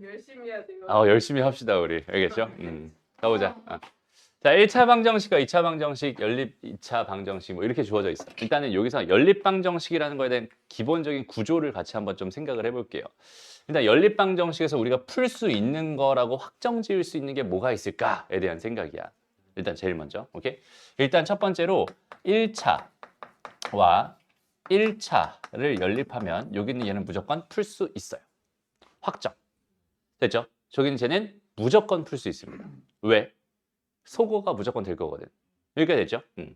열심히 해야 돼요. 열심히 합시다, 우리. 알겠죠? 가보자. 자, 1차 방정식과 2차 방정식, 연립 2차 방정식 뭐 이렇게 주어져 있어. 일단은 여기서 연립 방정식이라는 거에 대한 기본적인 구조를 같이 한번 좀 생각을 해볼게요. 일단 연립 방정식에서 우리가 풀 수 있는 거라고 확정 지을 수 있는 게 뭐가 있을까에 대한 생각이야. 일단 제일 먼저. 오케이? 일단 첫 번째로 1차와 1차를 연립하면 여기는 얘는 무조건 풀 수 있어요. 확정. 됐죠? 저기는 쟤는 무조건 풀 수 있습니다. 왜? 소거가 무조건 될 거거든. 여기까지 됐죠? 그러니까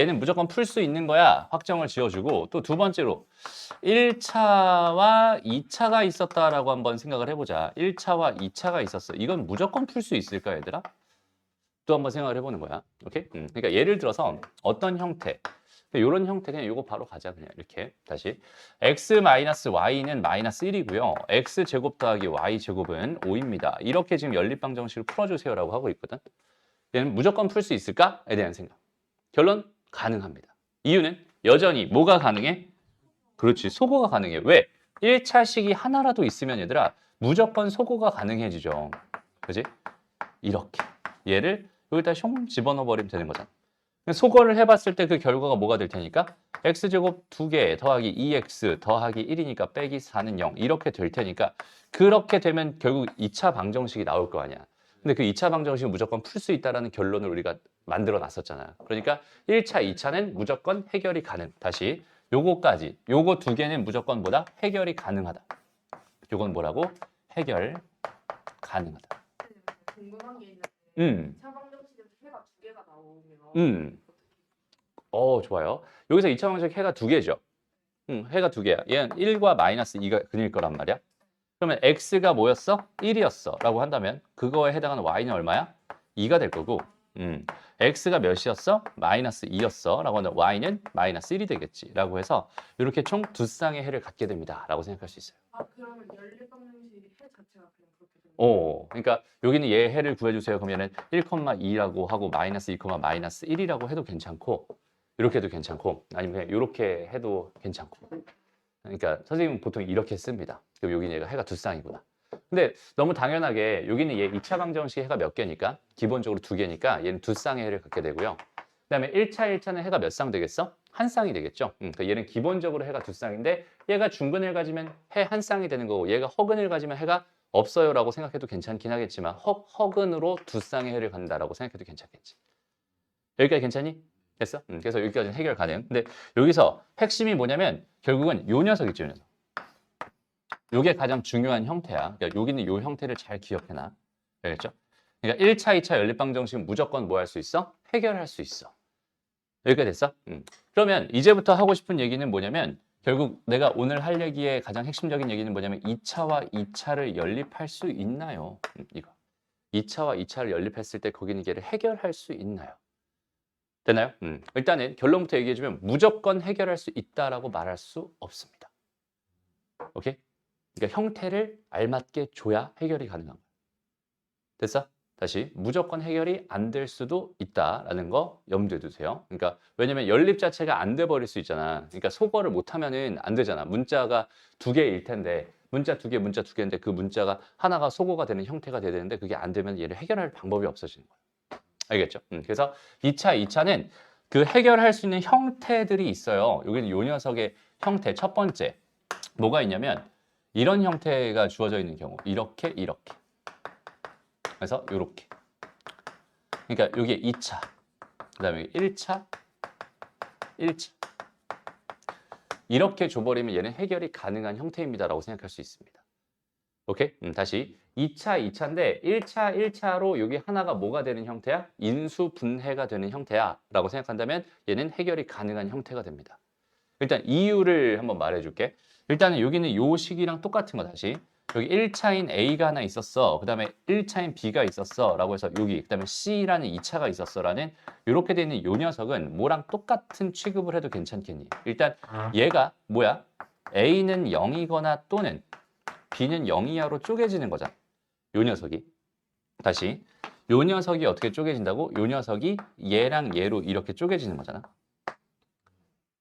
얘는 무조건 풀 수 있는 거야. 확정을 지어주고 또 두 번째로 1차와 2차가 있었다라고 한번 생각을 해보자. 1차와 2차가 있었어. 이건 무조건 풀 수 있을까, 얘들아? 또 한번 생각을 해보는 거야. 오케이? 그러니까 예를 들어서 어떤 형태, 이런 형태 그냥 이거 바로 가자. 그냥 이렇게 다시 x-y는 마이너스 1이고요. x제곱 더하기 y제곱은 5입니다. 이렇게 지금 연립방정식을 풀어주세요라고 하고 있거든. 얘는 무조건 풀 수 있을까에 대한 생각. 결론 가능합니다. 이유는 여전히 뭐가 가능해? 그렇지, 소거가 가능해. 왜? 1차식이 하나라도 있으면 얘들아 무조건 소거가 가능해지죠. 그지? 이렇게 얘를 여기다 숑 집어넣어 버리면 되는 거잖아. 소거를 해봤을 때 그 결과가 뭐가 될 테니까 x제곱 2개 더하기 2x 더하기 1이니까 빼기 4는 0 이렇게 될 테니까 그렇게 되면 결국 2차 방정식이 나올 거 아니야. 근데 그 2차 방정식은 무조건 풀 수 있다는 결론을 우리가 만들어 놨었잖아요. 그러니까 1차, 2차는 무조건 해결이 가능. 다시 요거까지, 요거 두 개는 무조건 뭐다? 해결이 가능하다. 요건 뭐라고? 해결 가능하다. 궁금한 게 있는데 음. 2차 방정식에서 해가 두 개가 나오면 음. 좋아요. 여기서 2차 방정식 해가 두 개죠. 해가 두 개야. 얘는 1과 마이너스 2가 근일 거란 말이야. 그러면 x가 뭐였어? 1이었어 라고 한다면 그거에 해당하는 y는 얼마야? 2가 될 거고 x가 몇이었어? 마이너스 2였어 라고 하면 y는 마이너스 1이 되겠지 라고 해서 이렇게 총 두 쌍의 해를 갖게 됩니다 라고 생각할 수 있어요. 그러면 연립 방정식 해 자체가 그냥 그렇게 되는 그러니까 여기는 얘 해를 구해주세요. 그러면은 1,2라고 하고 마이너스 2, 마이너스 1이라고 해도 괜찮고 이렇게 해도 괜찮고 아니면 그냥 이렇게 해도 괜찮고 그러니까 선생님은 보통 이렇게 씁니다. 그럼 여기는 얘가 해가 두 쌍이구나. 근데 너무 당연하게 여기는 얘 2차 방정식 해가 몇 개니까 기본적으로 두 개니까 얘는 두 쌍의 해를 갖게 되고요. 그다음에 1차는 해가 몇 쌍 되겠어? 한 쌍이 되겠죠. 그러니까 얘는 기본적으로 해가 두 쌍인데 얘가 중근을 가지면 해 한 쌍이 되는 거고 얘가 허근을 가지면 해가 없어요라고 생각해도 괜찮긴 하겠지만 허근으로 두 쌍의 해를 갖는다라고 생각해도 괜찮겠지. 여기까지 괜찮니? 됐어? 그래서 여기까지는 해결 가능. 근데 여기서 핵심이 뭐냐면 결국은 요 녀석이죠, 요 녀석. 요게 가장 중요한 형태야. 그러니까 여기는 요 형태를 잘 기억해놔. 알겠죠? 그러니까 1차, 2차 연립방정식은 무조건 뭐 할 수 있어? 해결할 수 있어. 여기까지 됐어? 그러면 이제부터 하고 싶은 얘기는 뭐냐면 결국 내가 오늘 할 얘기의 가장 핵심적인 얘기는 뭐냐면 2차와 2차를 연립할 수 있나요? 이거. 2차와 2차를 연립했을 때 거기는 얘를 해결할 수 있나요? 되나요? 일단은 결론부터 얘기해주면 무조건 해결할 수 있다라고 말할 수 없습니다. 오케이? 그러니까 형태를 알맞게 줘야 해결이 가능한 거야. 됐어? 다시 무조건 해결이 안 될 수도 있다라는 거 염두에 두세요. 그러니까 왜냐면 연립 자체가 안 돼 버릴 수 있잖아. 그러니까 소거를 못하면은 안 되잖아. 문자가 두 개일 텐데 문자 두 개인데 그 문자가 하나가 소거가 되는 형태가 돼야 되는데 그게 안 되면 얘를 해결할 방법이 없어지는 거야. 알겠죠? 그래서 2차는 그 해결할 수 있는 형태들이 있어요. 여기는 요 녀석의 형태 첫 번째 뭐가 있냐면 이런 형태가 주어져 있는 경우 이렇게 그래서 요렇게 그러니까 요게 2차 그 다음에 1차 이렇게 줘버리면 얘는 해결이 가능한 형태입니다 라고 생각할 수 있습니다. 오케이? 다시 2차인데 1차로 여기 하나가 뭐가 되는 형태야? 인수 분해가 되는 형태야 라고 생각한다면 얘는 해결이 가능한 형태가 됩니다. 일단 이유를 한번 말해줄게. 일단은 여기는 요 식이랑 똑같은 거 다시 여기 1차인 A가 하나 있었어. 그 다음에 1차인 B가 있었어 라고 해서 여기 그 다음에 C라는 2차가 있었어 라는 이렇게 되어 있는 요 녀석은 뭐랑 똑같은 취급을 해도 괜찮겠니? 일단 얘가 뭐야? A는 0이거나 또는 B는 0 이하로 쪼개지는 거잖아. 요 녀석이. 다시. 요 녀석이 어떻게 쪼개진다고? 요 녀석이 얘랑 얘로 이렇게 쪼개지는 거잖아.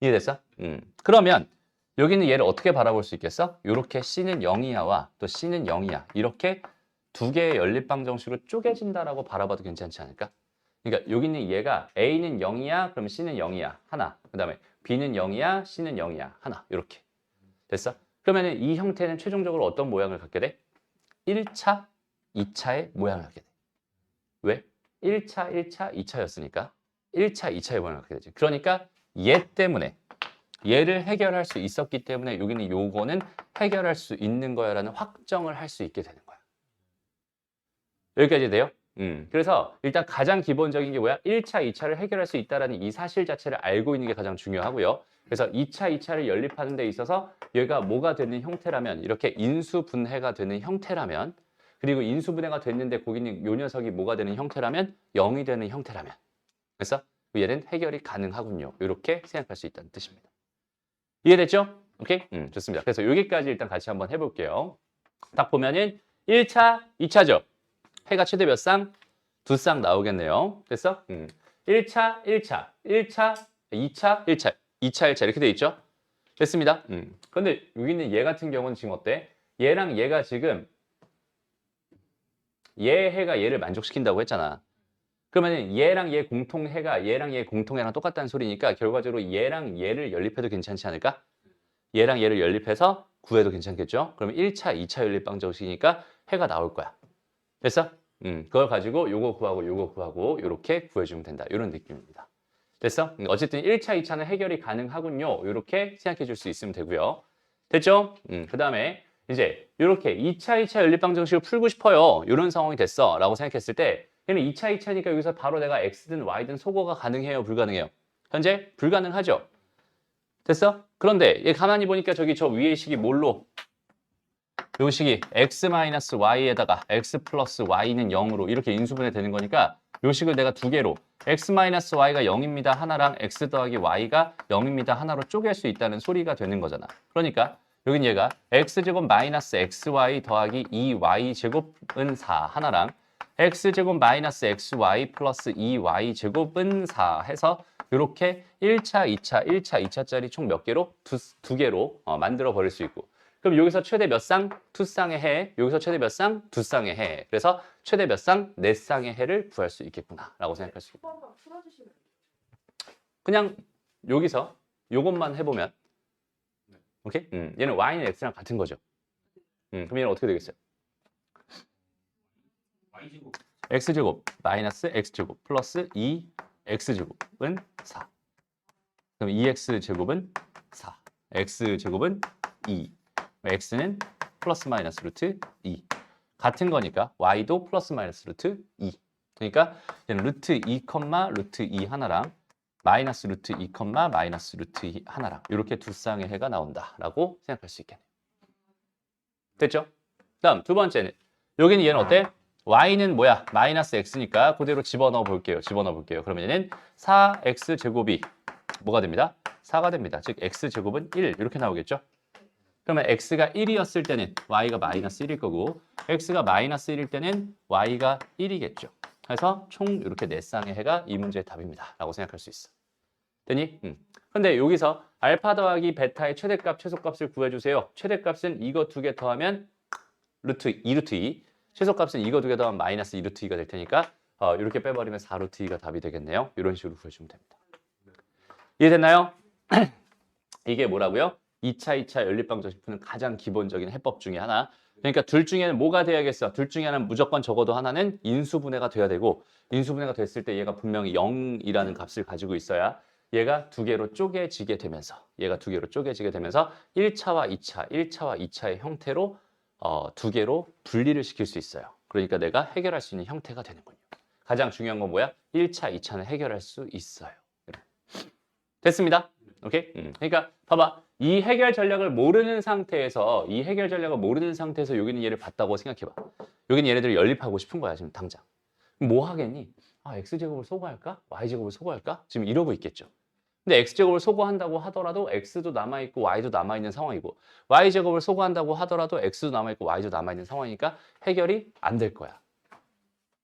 이해됐어? 그러면 여기는 얘를 어떻게 바라볼 수 있겠어? 이렇게 C는 0이야와 또 C는 0이야. 이렇게 두 개의 연립방 정식으로 쪼개진다라고 바라봐도 괜찮지 않을까? 그러니까 여기 있는 얘가 A는 0이야, 그러면 C는 0이야. 하나. 그 다음에 B는 0이야, C는 0이야. 하나. 이렇게. 됐어? 그러면 이 형태는 최종적으로 어떤 모양을 갖게 돼? 1차, 2차의 모양을 갖게 돼. 왜? 1차, 1차, 2차였으니까 1차, 2차의 모양을 갖게 되지. 그러니까 얘 때문에 얘를 해결할 수 있었기 때문에 여기는 요거는 해결할 수 있는 거야라는 확정을 할 수 있게 되는 거야. 여기까지 돼요? 그래서 일단 가장 기본적인 게 뭐야? 1차, 2차를 해결할 수 있다는 이 사실 자체를 알고 있는 게 가장 중요하고요. 그래서 2차, 2차를 연립하는 데 있어서 얘가 뭐가 되는 형태라면 이렇게 인수분해가 되는 형태라면 그리고 인수분해가 됐는데 거기는 요 녀석이 뭐가 되는 형태라면 0이 되는 형태라면 그래서 얘는 해결이 가능하군요. 이렇게 생각할 수 있다는 뜻입니다. 이해됐죠? 오케이? 좋습니다. 그래서 여기까지 일단 같이 한번 해볼게요. 딱 보면은 1차, 2차죠. 해가 최대 몇 쌍? 2쌍 나오겠네요. 됐어? 1차, 1차, 1차, 2차, 1차, 2차, 1차 이렇게 돼 있죠? 됐습니다. 근데 여기 있는 얘 같은 경우는 지금 어때? 얘랑 얘가 지금 얘 해가 얘를 만족시킨다고 했잖아. 그러면 얘랑 얘 공통해가 얘랑 얘 공통해랑 똑같다는 소리니까 결과적으로 얘랑 얘를 연립해도 괜찮지 않을까? 얘랑 얘를 연립해서 구해도 괜찮겠죠? 그러면 1차, 2차 연립방 정식이니까 해가 나올 거야. 됐어? 그걸 가지고 요거 구하고 이렇게 구해주면 된다. 이런 느낌입니다. 됐어? 어쨌든 1차, 2차는 해결이 가능하군요. 이렇게 생각해 줄 수 있으면 되고요. 됐죠? 그 다음에 이제 이렇게 2차, 2차 연립방 정식을 풀고 싶어요. 이런 상황이 됐어. 라고 생각했을 때 얘는 2차, 2차니까 여기서 바로 내가 X든 Y든 소거가 가능해요? 불가능해요? 현재 불가능하죠? 됐어? 그런데 얘 가만히 보니까 저기 저 위의 식이 뭘로? 요 식이 x-y에다가 x 플러스 y는 0으로 이렇게 인수분해 되는 거니까 요 식을 내가 두 개로 x-y가 0입니다 하나랑 x 더하기 y가 0입니다 하나로 쪼갤 수 있다는 소리가 되는 거잖아. 그러니까 여긴 얘가 x제곱 마이너스 xy 더하기 2y제곱은 4 하나랑 x제곱 마이너스 xy 플러스 2y제곱은 4 해서 이렇게 1차, 2차, 1차, 2차짜리 총 몇 개로? 두 개로 만들어 버릴 수 있고 그럼 여기서 최대 몇 쌍? 2쌍의 해. 여기서 최대 몇 쌍? 2쌍의 해. 그래서 최대 몇 쌍? 4쌍의 해를 구할 수 있겠구나 라고 생각할 수 있겠다. 한번 풀어주시면 돼요. 그냥 여기서 요것만 해보면 오케이? 얘는 y는 x랑 같은 거죠. 그럼 얘는 어떻게 되겠어요? y제곱 x제곱 마이너스 x제곱 플러스 2x제곱은 4. 그럼 2x제곱은 4. x제곱은 2. x는 플러스 마이너스 루트 2. 같은 거니까 y도 플러스 마이너스 루트 2. 그러니까 얘는 루트 2, 루트 2 하나랑 마이너스 루트 2, 마이너스 루트 2 하나랑 이렇게 두 쌍의 해가 나온다라고 생각할 수 있겠네요. 됐죠? 다음 두 번째는 여기는 얘는 어때? y는 뭐야? 마이너스 x니까 그대로 집어넣어 볼게요. 그러면 얘는 4x제곱이 뭐가 됩니다? 4가 됩니다. 즉 x제곱은 1 이렇게 나오겠죠? 그러면 x가 1이었을 때는 y가 마이너스 1일 거고 x가 마이너스 1일 때는 y가 1이겠죠. 그래서 총 이렇게 4쌍의 해가 이 문제의 답입니다. 라고 생각할 수 있어. 됐니? 근데 여기서 알파 더하기 베타의 최대값, 최소값을 구해주세요. 최대값은 이거 두 개 더하면 루트 2루트 2. 최소값은 이거 두 개 더하면 마이너스 2루트 2가 될 테니까 이렇게 빼버리면 4루트 2가 답이 되겠네요. 이런 식으로 구해주면 됩니다. 이해됐나요? 이게 뭐라고요? 2차, 2차 연립방 정식 푸는 가장 기본적인 해법 중에 하나. 그러니까 둘 중에는 뭐가 돼야겠어? 둘 중에 하나는 무조건 적어도 하나는 인수분해가 돼야 되고 인수분해가 됐을 때 얘가 분명히 0이라는 값을 가지고 있어야 얘가 두 개로 쪼개지게 되면서 1차와 2차, 1차와 2차의 형태로 두 개로 분리를 시킬 수 있어요. 그러니까 내가 해결할 수 있는 형태가 되는군요. 가장 중요한 건 뭐야? 1차, 2차는 해결할 수 있어요. 됐습니다. 오케이? 그러니까 봐봐. 이 해결 전략을 모르는 상태에서 여기 있는 얘를 봤다고 생각해봐. 여기는 얘네들을 연립하고 싶은 거야 지금 당장. 뭐 하겠니? 아 x제곱을 소거할까? y제곱을 소거할까? 지금 이러고 있겠죠. 근데 x제곱을 소거한다고 하더라도 x도 남아있고 y도 남아있는 상황이고 y제곱을 소거한다고 하더라도 x도 남아있고 y도 남아있는 상황이니까 해결이 안 될 거야.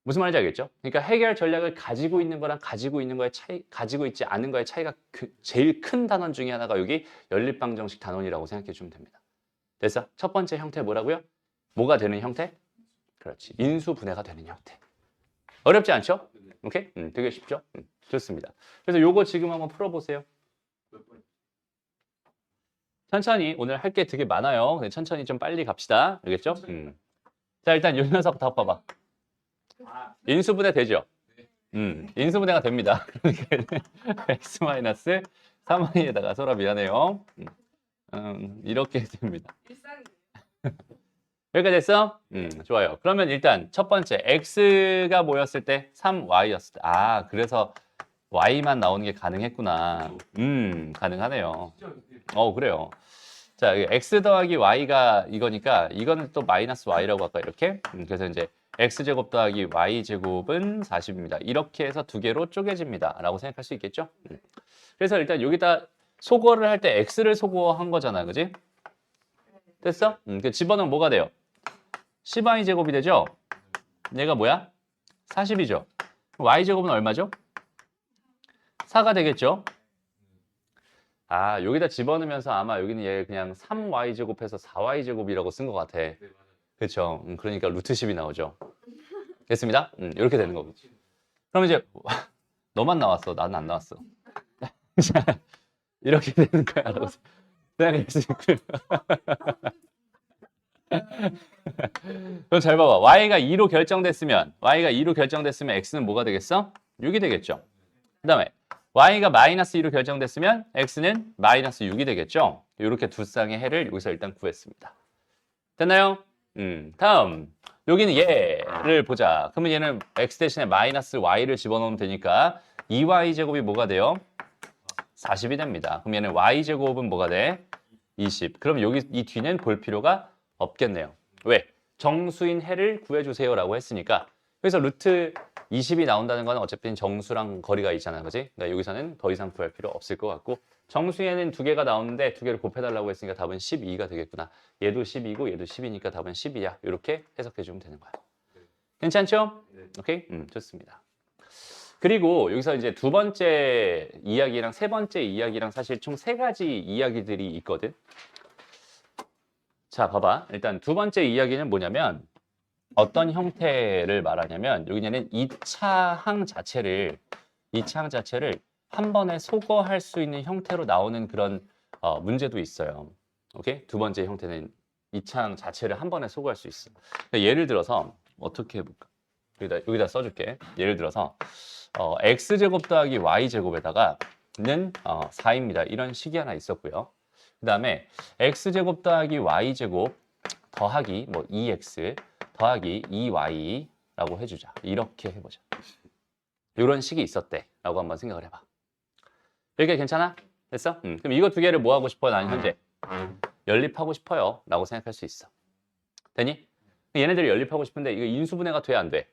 무슨 말인지 알겠죠? 그러니까 해결 전략을 가지고 있는 거랑 가지고 있는 거의 차이, 가지고 있지 않은 거의 차이가 제일 큰 단원 중에 하나가 여기 연립방정식 단원이라고 생각해 주면 됩니다. 됐어? 첫 번째 형태 뭐라고요? 뭐가 되는 형태? 그렇지. 인수분해가 되는 형태. 어렵지 않죠? 오케이? 되게 쉽죠? 좋습니다. 그래서 요거 지금 한번 풀어보세요. 천천히 오늘 할 게 되게 많아요. 천천히 좀 빨리 갑시다. 알겠죠? 자, 일단 요 녀석부터 봐봐. 인수분해 되죠? 인수분해가 됩니다. x-3y에다가 서로 미안해요. 이렇게 됩니다. 일상이에요. 여기까지 됐어? 좋아요. 그러면 일단 첫 번째 x가 뭐였을 때? 3y였을 때. 아, 그래서 y만 나오는 게 가능했구나. 가능하네요. 그래요. 자, x 더하기 y가 이거니까 이거는 또 마이너스 y라고 할까 이렇게. 그래서 이제 x제곱 더하기 y제곱은 40입니다. 이렇게 해서 두 개로 쪼개집니다. 라고 생각할 수 있겠죠? 그래서 일단 여기다 소거를 할 때 x를 소거한 거잖아. 그지? 됐어? 그 집어넣으면 뭐가 돼요? 10y제곱이 되죠? 얘가 뭐야? 40이죠? y제곱은 얼마죠? 4가 되겠죠? 아, 여기다 집어넣으면서 아마 여기는 얘 그냥 3y제곱해서 4y제곱이라고 쓴 것 같아. 그렇죠? 그러니까 루트 10이 나오죠. 됐습니다? 이렇게 되는 거고. 그럼 이제 너만 나왔어. 나는 안 나왔어. 이렇게 되는 거야. 라고 생각할 수 있고요. 그럼 잘 봐봐. y가 2로 결정됐으면 x는 뭐가 되겠어? 6이 되겠죠. 그 다음에 y가 마이너스 2로 결정됐으면 x는 마이너스 6이 되겠죠. 이렇게 두 쌍의 해를 여기서 일단 구했습니다. 됐나요? 다음 여기는 얘를 보자. 그러면 얘는 x 대신에 마이너스 y를 집어넣으면 되니까 2y제곱이 뭐가 돼요? 40이 됩니다. 그럼 얘는 y제곱은 뭐가 돼? 20. 그럼 여기 이 뒤는 볼 필요가 없겠네요. 왜? 정수인 해를 구해주세요 라고 했으니까 여기서 루트 20이 나온다는 건 어차피 정수랑 거리가 있잖아. 그지? 그러니까 여기서는 더 이상 구할 필요 없을 것 같고 정수에는 두 개가 나오는데 두 개를 곱해달라고 했으니까 답은 12가 되겠구나. 얘도 10이고 얘도 10이니까 답은 10이야. 이렇게 해석해주면 되는 거야. 괜찮죠? 오케이? 좋습니다. 그리고 여기서 이제 두 번째 이야기랑 세 번째 이야기랑 사실 총 세 가지 이야기들이 있거든. 자, 봐봐. 일단 두 번째 이야기는 뭐냐면 어떤 형태를 말하냐면 여기는 2차 항 자체를 한 번에 소거할 수 있는 형태로 나오는 그런 문제도 있어요. 오케이? 두 번째 형태는 2차 항 자체를 한 번에 소거할 수 있어. 그러니까 예를 들어서 어떻게 해볼까? 여기다 써줄게. 예를 들어서 x제곱 더하기 y제곱에다가 는 4입니다. 이런 식이 하나 있었고요. 그 다음에 x제곱 더하기 y제곱 더하기 2x 더하기 2y라고 해주자. 이렇게 해보자. 이런 식이 있었대 라고 한번 생각을 해봐. 여기가 괜찮아? 됐어? 그럼 이거 두 개를 뭐 하고 싶어요? 나는 현재 연립하고 싶어요 라고 생각할 수 있어. 되니? 얘네들이 연립하고 싶은데 이거 인수분해가 돼? 안 돼?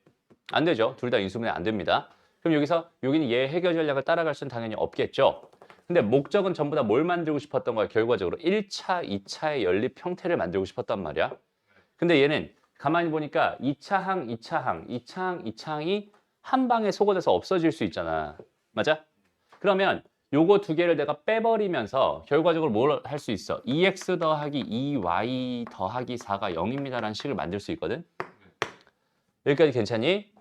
안 되죠. 둘 다 인수분해 안 됩니다. 그럼 여기는 얘 해결 전략을 따라갈 수는 당연히 없겠죠. 근데 목적은 전부 다 뭘 만들고 싶었던 거야? 결과적으로 1차, 2차의 연립 형태를 만들고 싶었단 말이야. 근데 얘는 가만히 보니까 2차 항, 2차 항, 2차 항, 2차 항이 한 방에 소거돼서 없어질 수 있잖아. 맞아? 그러면 요거 두 개를 내가 빼버리면서 결과적으로 뭘 할 수 있어? 2x 더하기 2y 더하기 4가 0입니다 라는 식을 만들 수 있거든. 여기까지 괜찮니?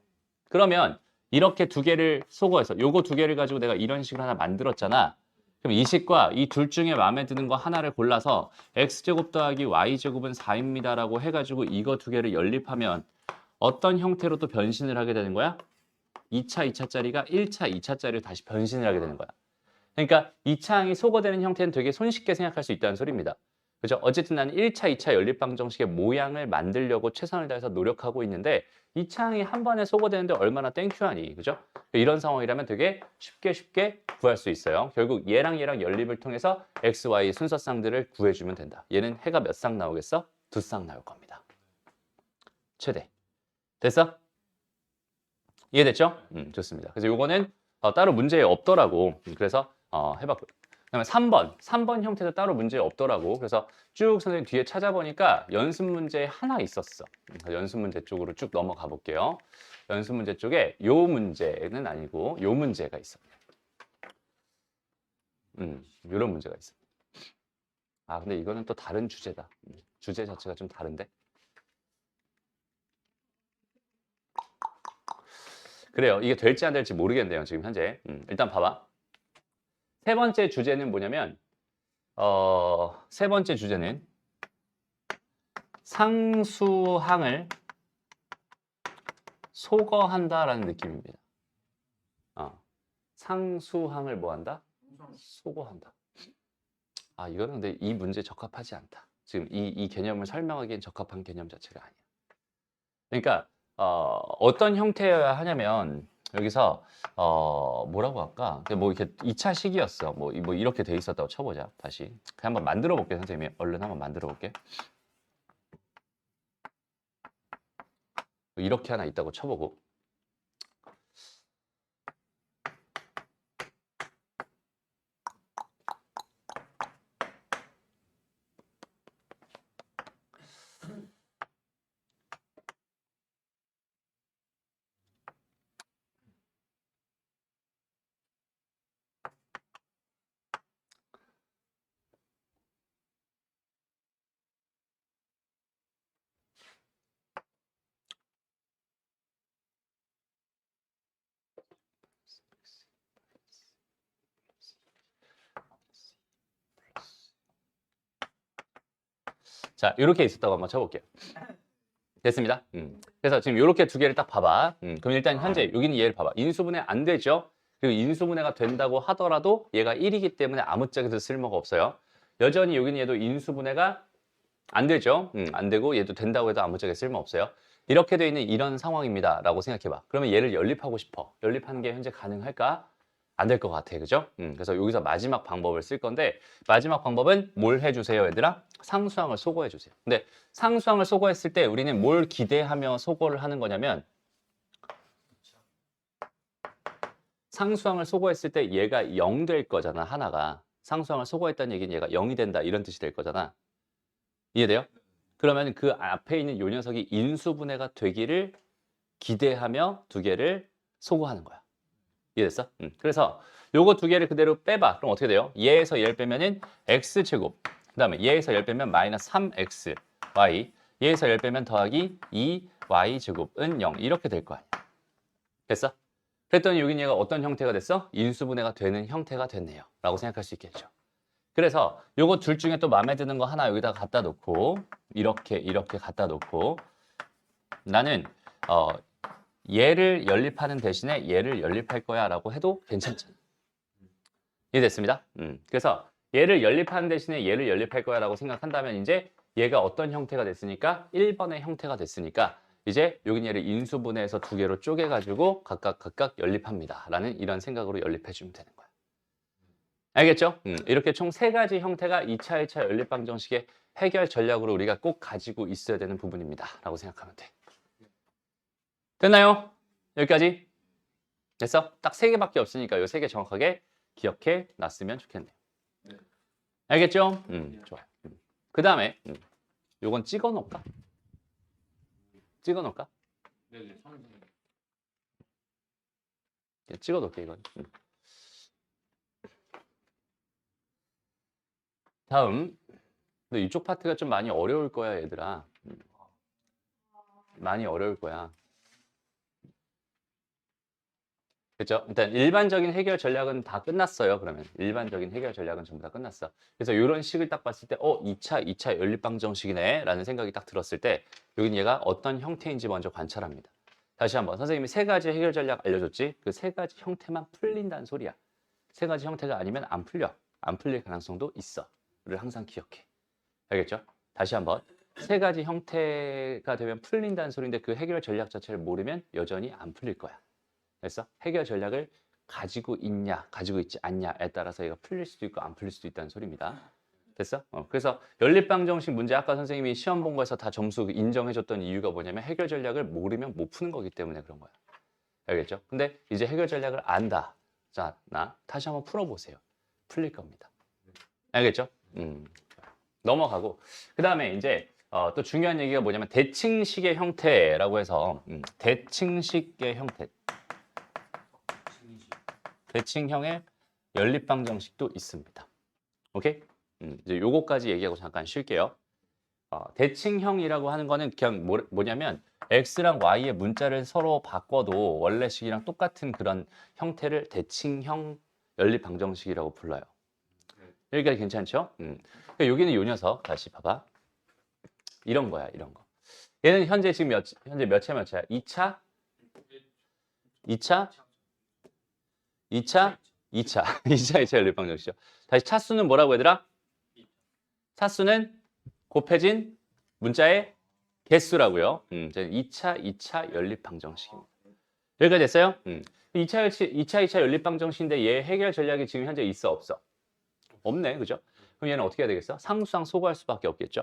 그러면 이렇게 두 개를 소거해서 요거 두 개를 가지고 내가 이런 식을 하나 만들었잖아. 그럼 이 식과 이 둘 중에 마음에 드는 거 하나를 골라서 x제곱 더하기 y제곱은 4입니다 라고 해가지고 이거 두 개를 연립하면 어떤 형태로 또 변신을 하게 되는 거야? 2차, 2차짜리가 1차, 2차짜리로 다시 변신을 하게 되는 거야. 그러니까 2차 항이 소거되는 형태는 되게 손쉽게 생각할 수 있다는 소리입니다. 그죠? 어쨌든 나는 1차, 2차 연립방정식의 모양을 만들려고 최선을 다해서 노력하고 있는데 2차 항이 한 번에 소거되는데 얼마나 땡큐하니, 그죠? 이런 상황이라면 되게 쉽게 구할 수 있어요. 결국 얘랑 연립을 통해서 x, y 순서쌍들을 구해주면 된다. 얘는 해가 몇 쌍 나오겠어? 2쌍 나올 겁니다. 최대. 됐어? 이해됐죠? 좋습니다. 그래서 요거는 따로 문제 없더라고. 그래서 해봤고요. 그다음에 3번 형태도 따로 문제 없더라고. 그래서 쭉 선생님 뒤에 찾아보니까 연습 문제 하나 있었어. 연습 문제 쪽으로 쭉 넘어가 볼게요. 연습 문제 쪽에 요 문제는 아니고 요 문제가 있어. 이런 문제가 있어. 아, 근데 이거는 또 다른 주제다. 주제 자체가 좀 다른데. 그래요. 이게 될지 안 될지 모르겠네요. 지금 현재. 일단 봐봐. 세 번째 주제는 뭐냐면 세 번째 주제는 상수항을 소거한다라는 느낌입니다. 상수항을 뭐 한다? 소거한다. 아, 이거는 근데 이 문제에 적합하지 않다. 지금 이 개념을 설명하기엔 적합한 개념 자체가 아니야. 그러니까 어떤 형태여야 하냐면 여기서 뭐라고 할까? 뭐 이렇게 2차 식이었어. 뭐 이렇게 돼 있었다고 쳐보자. 다시 그냥 한번 만들어 볼게, 선생님이. 얼른 한번 만들어 볼게. 이렇게 하나 있다고 쳐보고. 자, 이렇게 있었다고 한번 쳐볼게요. 됐습니다. 그래서 지금 이렇게 두 개를 딱 봐봐. 그럼 일단 현재 여기는 얘를 봐봐. 인수분해 안 되죠? 그리고 인수분해가 된다고 하더라도 얘가 1이기 때문에 아무짝에도 쓸모가 없어요. 여전히 여기는 얘도 인수분해가 안 되죠? 안 되고 얘도 된다고 해도 아무짝에 쓸모 없어요. 이렇게 돼 있는 이런 상황입니다. 라고 생각해봐. 그러면 얘를 연립하고 싶어. 연립하는 게 현재 가능할까? 안 될 것 같아. 그죠? 그래서 여기서 마지막 방법을 쓸 건데 마지막 방법은 뭘 해주세요, 얘들아? 상수항을 소거해주세요. 근데 상수항을 소거했을 때 우리는 뭘 기대하며 소거를 하는 거냐면 상수항을 소거했을 때 얘가 0 될 거잖아, 하나가. 상수항을 소거했다는 얘기는 얘가 0이 된다, 이런 뜻이 될 거잖아. 이해돼요? 그러면 그 앞에 있는 요 녀석이 인수분해가 되기를 기대하며 두 개를 소거하는 거야. 이해됐어? 그래서 요거 두 개를 그대로 빼봐. 그럼 어떻게 돼요? 얘에서 얘를 빼면은 x제곱. 그 다음에 얘에서 얘를 빼면 마이너스 3x, y. 얘에서 얘를 빼면 더하기 2y제곱은 0. 이렇게 될 거 아니야. 됐어? 그랬더니 여긴 얘가 어떤 형태가 됐어? 인수분해가 되는 형태가 됐네요. 라고 생각할 수 있겠죠. 그래서 요거 둘 중에 또 마음에 드는 거 하나 여기다 갖다 놓고 이렇게 갖다 놓고 나는 얘를 연립하는 대신에 얘를 연립할 거야 라고 해도 괜찮잖아. 이해됐습니다? 그래서 얘를 연립하는 대신에 얘를 연립할 거야 라고 생각한다면 이제 얘가 어떤 형태가 됐으니까 1번의 형태가 됐으니까 이제 여긴 얘를 인수분해해서 두 개로 쪼개가지고 각각 연립합니다 라는 이런 생각으로 연립해 주면 되는 거야. 알겠죠? 이렇게 총 세 가지 형태가 2차, 1차 연립방정식의 해결 전략으로 우리가 꼭 가지고 있어야 되는 부분입니다 라고 생각하면 돼. 됐나요? 여기까지? 됐어? 딱 세 개밖에 없으니까 이 세 개 정확하게 기억해 놨으면 좋겠네요. 알겠죠? 좋아요. 그 다음에 요건 찍어 놓을까? 찍어 놓을까? 네. 찍어 놓을게 이건. 다음. 근데 이쪽 파트가 좀 많이 어려울 거야, 얘들아. 많이 어려울 거야. 그렇죠? 일단 일반적인 해결 전략은 다 끝났어요. 그러면 일반적인 해결 전략은 전부 다 끝났어. 그래서 이런 식을 딱 봤을 때 2차 연립방정식이네 라는 생각이 딱 들었을 때 여긴 얘가 어떤 형태인지 먼저 관찰합니다. 다시 한번 선생님이 세 가지 해결 전략 알려줬지? 그 세 가지 형태만 풀린다는 소리야. 세 가지 형태가 아니면 안 풀려. 안 풀릴 가능성도 있어. 를 항상 기억해. 알겠죠? 다시 한번. 세 가지 형태가 되면 풀린다는 소리인데 그 해결 전략 자체를 모르면 여전히 안 풀릴 거야. 됐어? 해결 전략을 가지고 있냐, 가지고 있지 않냐에 따라서 얘가 풀릴 수도 있고 안 풀릴 수도 있다는 소리입니다. 됐어? 그래서 연립방정식 문제 아까 선생님이 시험 본 거에서 다 점수 인정해줬던 이유가 뭐냐면 해결 전략을 모르면 못 푸는 거기 때문에 그런 거야. 알겠죠? 근데 이제 해결 전략을 안다. 자, 다시 한번 풀어보세요. 풀릴 겁니다. 알겠죠? 넘어가고 그 다음에 이제 또 중요한 얘기가 뭐냐면 대칭식의 형태라고 해서 대칭식의 형태 대칭형의 연립방정식도 있습니다. 오케이? 이제 요거까지 얘기하고 잠깐 쉴게요. 대칭형이라고 하는 거는 그냥 뭐냐면 x랑 y의 문자를 서로 바꿔도 원래식이랑 똑같은 그런 형태를 대칭형 연립방정식이라고 불러요. 여기까지 괜찮죠? 그러니까 여기는 요 녀석 다시 봐봐. 이런 거야, 이런 거. 얘는 현재 지금 현재 몇 차 몇 차야? 2차? 2차? 2차? 2차. 2차 연립방정식이죠. 다시 차수는 뭐라고 얘들아? 차수는 곱해진 문자의 개수라고요. 2차 연립방정식입니다. 여기까지 됐어요? 2차 연립방정식인데 얘 해결 전략이 지금 현재 있어 없어? 없네, 그죠? 그럼 얘는 어떻게 해야 되겠어? 상수상 소거할 수밖에 없겠죠?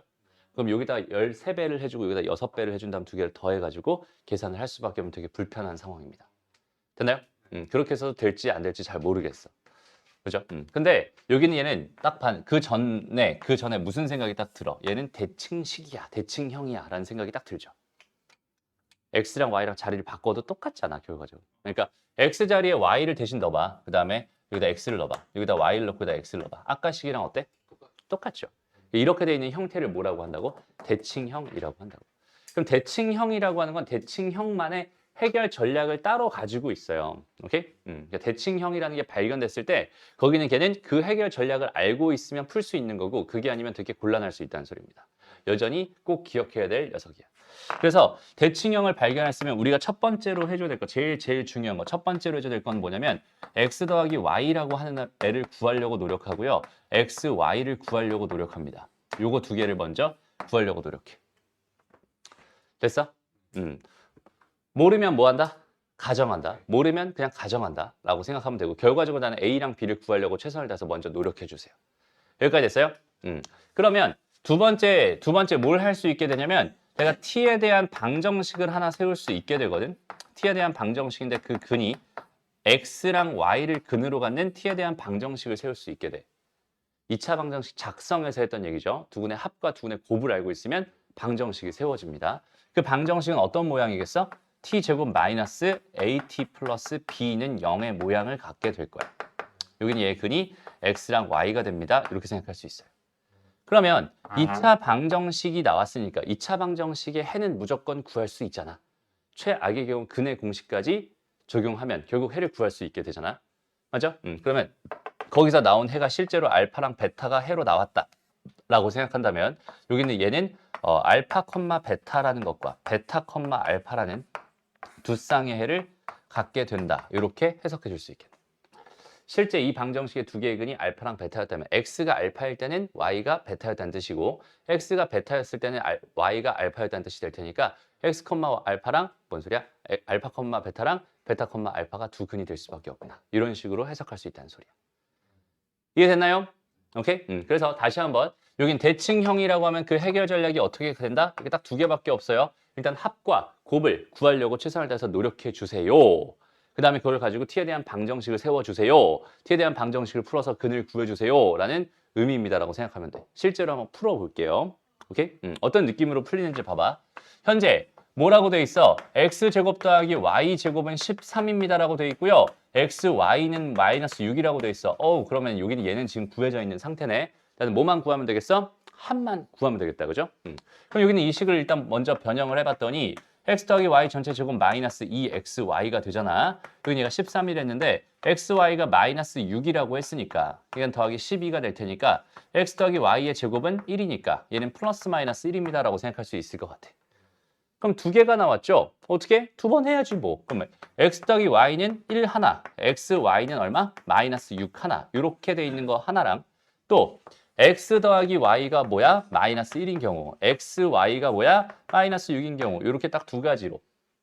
그럼 여기다 13배를 해주고 여기다 6배를 해준 다음 2개를 더해가지고 계산을 할 수밖에 없는 되게 불편한 상황입니다. 됐나요? 그렇게 해서 될지 안 될지 잘 모르겠어. 그죠? 근데 여기는 얘는 딱 그 전에 무슨 생각이 딱 들어? 얘는 대칭식이야, 대칭형이야 라는 생각이 딱 들죠. x랑 y랑 자리를 바꿔도 똑같잖아, 결과적으로. 그러니까 x 자리에 y를 대신 넣어봐. 그 다음에 여기다 x를 넣어봐. 여기다 y를 넣고 여기다 x를 넣어봐. 아까 식이랑 어때? 똑같죠. 이렇게 돼 있는 형태를 뭐라고 한다고? 대칭형이라고 한다고. 그럼 대칭형이라고 하는 건 대칭형만의 해결 전략을 따로 가지고 있어요. 오케이? 그러니까 대칭형이라는 게 발견됐을 때 거기는 걔는 그 해결 전략을 알고 있으면 풀 수 있는 거고 그게 아니면 되게 곤란할 수 있다는 소리입니다. 여전히 꼭 기억해야 될 녀석이야. 그래서 대칭형을 발견했으면 우리가 첫 번째로 해줘야 될 거, 제일 중요한 거, 첫 번째로 해줘야 될 건 뭐냐면 x 더하기 y라고 하는 애를 구하려고 노력하고요. x, y를 구하려고 노력합니다. 요거 두 개를 먼저 구하려고 노력해. 됐어? 모르면 뭐 한다? 가정한다. 모르면 그냥 가정한다 라고 생각하면 되고 결과적으로 나는 A랑 B를 구하려고 최선을 다해서 먼저 노력해 주세요. 여기까지 됐어요? 그러면 두 번째 뭘 할 수 있게 되냐면 내가 T에 대한 방정식을 하나 세울 수 있게 되거든. T에 대한 방정식인데 그 근이 X랑 Y를 근으로 갖는 T에 대한 방정식을 세울 수 있게 돼. 2차 방정식 작성에서 했던 얘기죠. 두근의 합과 두근의 곱을 알고 있으면 방정식이 세워집니다. 그 방정식은 어떤 모양이겠어? t제곱 마이너스 at 플러스 b는 0의 모양을 갖게 될 거야. 여기는 얘의 근이 x랑 y가 됩니다. 이렇게 생각할 수 있어요. 그러면 2차 방정식이 나왔으니까 2차 방정식의 해는 무조건 구할 수 있잖아. 최악의 경우 근의 공식까지 적용하면 결국 해를 구할 수 있게 되잖아. 맞죠? 그러면 거기서 나온 해가 실제로 알파랑 베타가 해로 나왔다 라고 생각한다면 여기는 얘는 알파, 베타라는 것과 베타, 알파라는 두 쌍의 해를 갖게 된다. 이렇게 해석해 줄 수 있겠네. 실제 이 방정식의 두 개의 근이 알파랑 베타였다면 x가 알파일 때는 y가 베타였다는 뜻이고 x가 베타였을 때는 y가 알파였다는 뜻이 될 테니까 x, 알파랑 뭔 소리야? 알파, 베타랑 베타, 알파가 두 근이 될 수밖에 없구나. 이런 식으로 해석할 수 있다는 소리야. 이해됐나요? 오케이? 그래서 다시 한번 여긴 대칭형이라고 하면 그 해결 전략이 어떻게 된다? 이게 딱 두 개밖에 없어요. 일단 합과 곱을 구하려고 최선을 다해서 노력해 주세요. 그 다음에 그걸 가지고 t에 대한 방정식을 세워주세요. t에 대한 방정식을 풀어서 근을 구해주세요. 라는 의미입니다라고 생각하면 돼. 실제로 한번 풀어볼게요. 오케이? 어떤 느낌으로 풀리는지 봐봐. 현재 뭐라고 돼 있어? x제곱 더하기 y제곱은 13입니다라고 돼 있고요. xy는 마이너스 6이라고 돼 있어. 그러면 여기는 얘는 지금 구해져 있는 상태네. 나는 뭐만 구하면 되겠어? 합만 구하면 되겠다. 그죠? 그럼 여기는 이 식을 일단 먼저 변형을 해봤더니 x 더하기 y 전체 제곱 마이너스 2xy가 되잖아. 여기 얘가 13이랬는데 xy가 마이너스 6이라고 했으니까 이건 더하기 12가 될 테니까 x 더하기 y의 제곱은 1이니까 얘는 플러스 마이너스 1입니다라고 생각할 수 있을 것 같아. 그럼 두 개가 나왔죠? 어떻게? 두 번 해야지 뭐. 그러면 x 더하기 y는 1 하나, xy는 얼마? 마이너스 6 하나. 이렇게 돼 있는 거 하나랑 또 x 더하기 y가 뭐야? 마이너스 1인 경우. xy가 뭐야? 마이너스 6인 경우. 이렇게 딱 두 가지로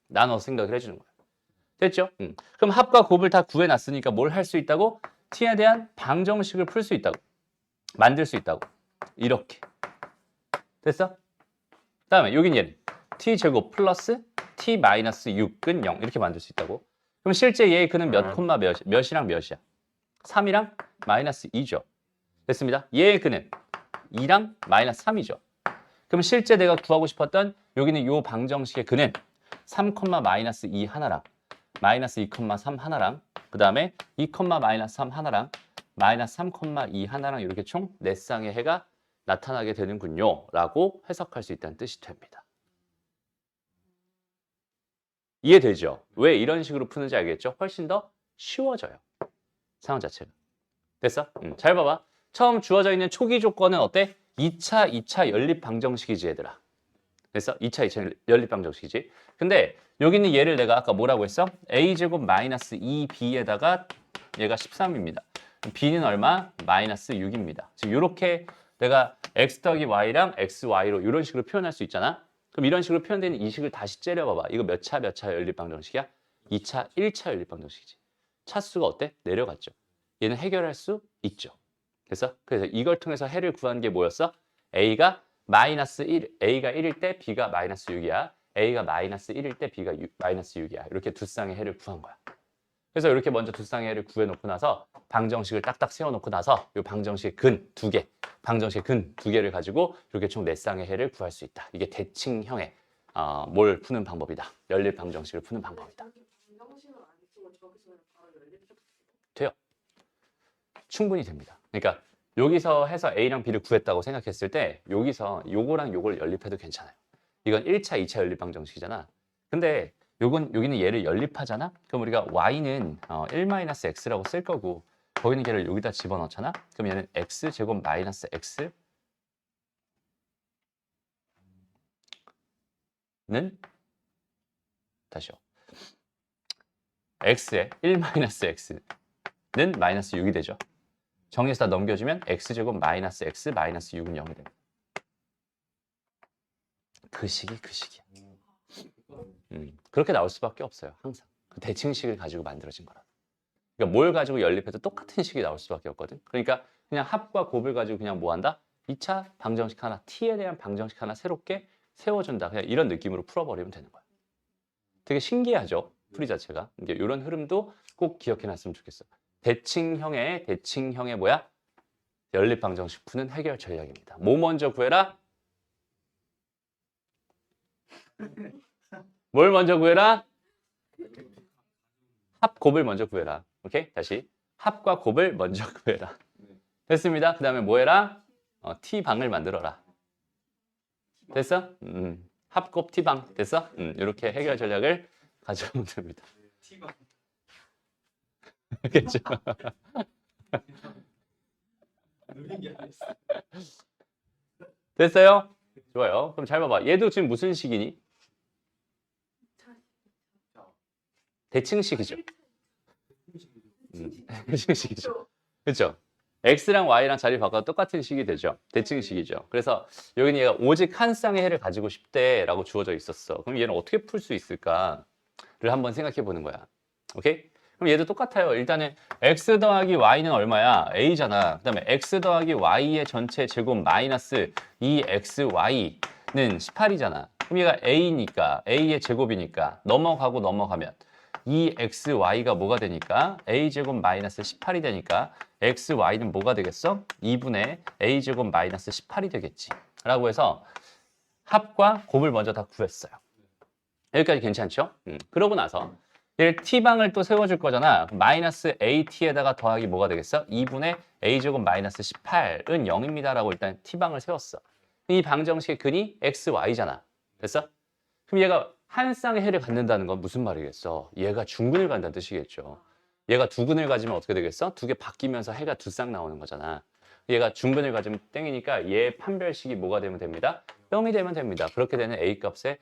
나눠 생각을 해주는 거야. 됐죠? 그럼 합과 곱을 다 구해놨으니까 뭘 할 수 있다고? t에 대한 방정식을 풀 수 있다고. 만들 수 있다고. 이렇게. 됐어? 다음에 여긴 얘는 t제곱 플러스 t 마이너스 6은 0 이렇게 만들 수 있다고. 그럼 실제 얘의 근은 몇 콤마 몇이랑 몇이야? 3이랑 마이너스 2죠. 됐습니다. 얘의 근은 2랑 마이너스 3이죠. 그럼 실제 내가 구하고 싶었던 여기는 요 방정식의 근은 3, 마이너스 2 하나랑 마이너스 2, 3 하나랑 그 다음에 2, 마이너스 3 하나랑 마이너스 3, 2 하나랑 이렇게 총 4쌍의 해가 나타나게 되는군요. 라고 해석할 수 있다는 뜻이 됩니다. 이해되죠? 왜 이런 식으로 푸는지 알겠죠? 훨씬 더 쉬워져요. 상황 자체가. 됐어? 잘 봐봐. 처음 주어져 있는 초기 조건은 어때? 2차 연립 방정식이지 얘들아. 됐어? 2차 연립 방정식이지. 근데 여기 있는 얘를 내가 아까 뭐라고 했어? a제곱 마이너스 2b에다가 얘가 13입니다. b는 얼마? 마이너스 6입니다. 지금 이렇게 내가 x 더하기 y랑 xy로 이런 식으로 표현할 수 있잖아. 그럼 이런 식으로 표현되는 이 식을 다시 째려봐봐. 이거 몇 차 연립 방정식이야? 2차, 1차 연립 방정식이지. 차수가 어때? 내려갔죠. 얘는 해결할 수 있죠. 그래서 이걸 통해서 해를 구한 게 뭐였어? a가 마이너스 1, a가 1일 때 b가 마이너스 6이야. a가 마이너스 1일 때 b가 마이너스 6이야. 이렇게 두 쌍의 해를 구한 거야. 그래서 이렇게 먼저 두 쌍의 해를 구해놓고 나서 방정식을 딱딱 세워놓고 나서 이 방정식의 근 두 개, 방정식의 근 두 개를 가지고 이렇게 총 네 쌍의 해를 구할 수 있다. 이게 대칭형의 뭘 푸는 방법이다. 연립 방정식을 푸는 방법이다. 방정식은 안 쓰고 저기서 그냥 바로 연립해도 돼요. 충분히 됩니다. 그러니까 여기서 해서 A랑 B를 구했다고 생각했을 때 여기서 요거랑 요걸 연립해도 괜찮아요. 이건 1차, 2차 연립 방정식이잖아. 근데 여기는 얘를 연립하잖아? 그럼 우리가 Y는 1-X라고 쓸 거고 거기는 걔를 여기다 집어넣잖아? 그럼 얘는 X제곱 마이너스 X는 다시요. X에 1-X는 마이너스 6이 되죠. 정리해서 다 넘겨주면 X제곱 마이너스 X 마이너스 6은 0이 됩니다. 그 식이야. 그렇게 나올 수밖에 없어요. 항상. 그 대칭식을 가지고 만들어진 거라. 그러니까 뭘 가지고 연립해도 똑같은 식이 나올 수밖에 없거든. 그러니까 그냥 합과 곱을 가지고 그냥 뭐 한다? 2차 방정식 하나, t에 대한 방정식 하나 새롭게 세워준다. 그냥 이런 느낌으로 풀어버리면 되는 거야. 되게 신기하죠? 풀이 자체가. 이제 이런 흐름도 꼭 기억해놨으면 좋겠어. 대칭형의 뭐야? 연립 방정식 푸는 해결 전략입니다. 뭐 먼저 구해라? 뭘 먼저 구해라? 합, 곱을 먼저 구해라. 오케이? 다시. 합과 곱을 먼저 구해라. 됐습니다. 그 다음에 뭐 해라? t방을 만들어라. 됐어? 합, 곱, t방. 됐어? 이렇게 해결 전략을 가져오면 됩니다. 알겠죠? 됐어요? 좋아요. 그럼 잘 봐봐. 얘도 지금 무슨 식이니? 대칭식이죠. 대칭식이죠. 그렇죠? x랑 y랑 자리 바꿔도 똑같은 식이 되죠. 대칭식이죠. 그래서 여기는 얘가 오직 한 쌍의 해를 가지고 싶대라고 주어져 있었어. 그럼 얘는 어떻게 풀 수 있을까를 한번 생각해 보는 거야. 오케이? 그럼 얘도 똑같아요. 일단은 x 더하기 y는 얼마야? a잖아. 그 다음에 x 더하기 y의 전체 제곱 마이너스 2xy는 18이잖아. 그럼 얘가 a니까 a의 제곱이니까 넘어가면 2xy가 뭐가 되니까 a제곱 마이너스 18이 되니까 xy는 뭐가 되겠어? 2분의 a제곱 마이너스 18이 되겠지. 라고 해서 합과 곱을 먼저 다 구했어요. 여기까지 괜찮죠? 그러고 나서 얘를 t방을 또 세워줄 거잖아. 마이너스 at에다가 더하기 뭐가 되겠어? 2분의 a제곱 마이너스 18은 0입니다. 라고 일단 t방을 세웠어. 이 방정식의 근이 xy잖아. 됐어? 그럼 얘가 한 쌍의 해를 갖는다는 건 무슨 말이겠어? 얘가 중근을 간다는 뜻이겠죠. 얘가 두 근을 가지면 어떻게 되겠어? 두 개 바뀌면서 해가 두 쌍 나오는 거잖아. 얘가 중근을 가지면 땡이니까 얘 판별식이 뭐가 되면 됩니다? 0이 되면 됩니다. 그렇게 되는 A값을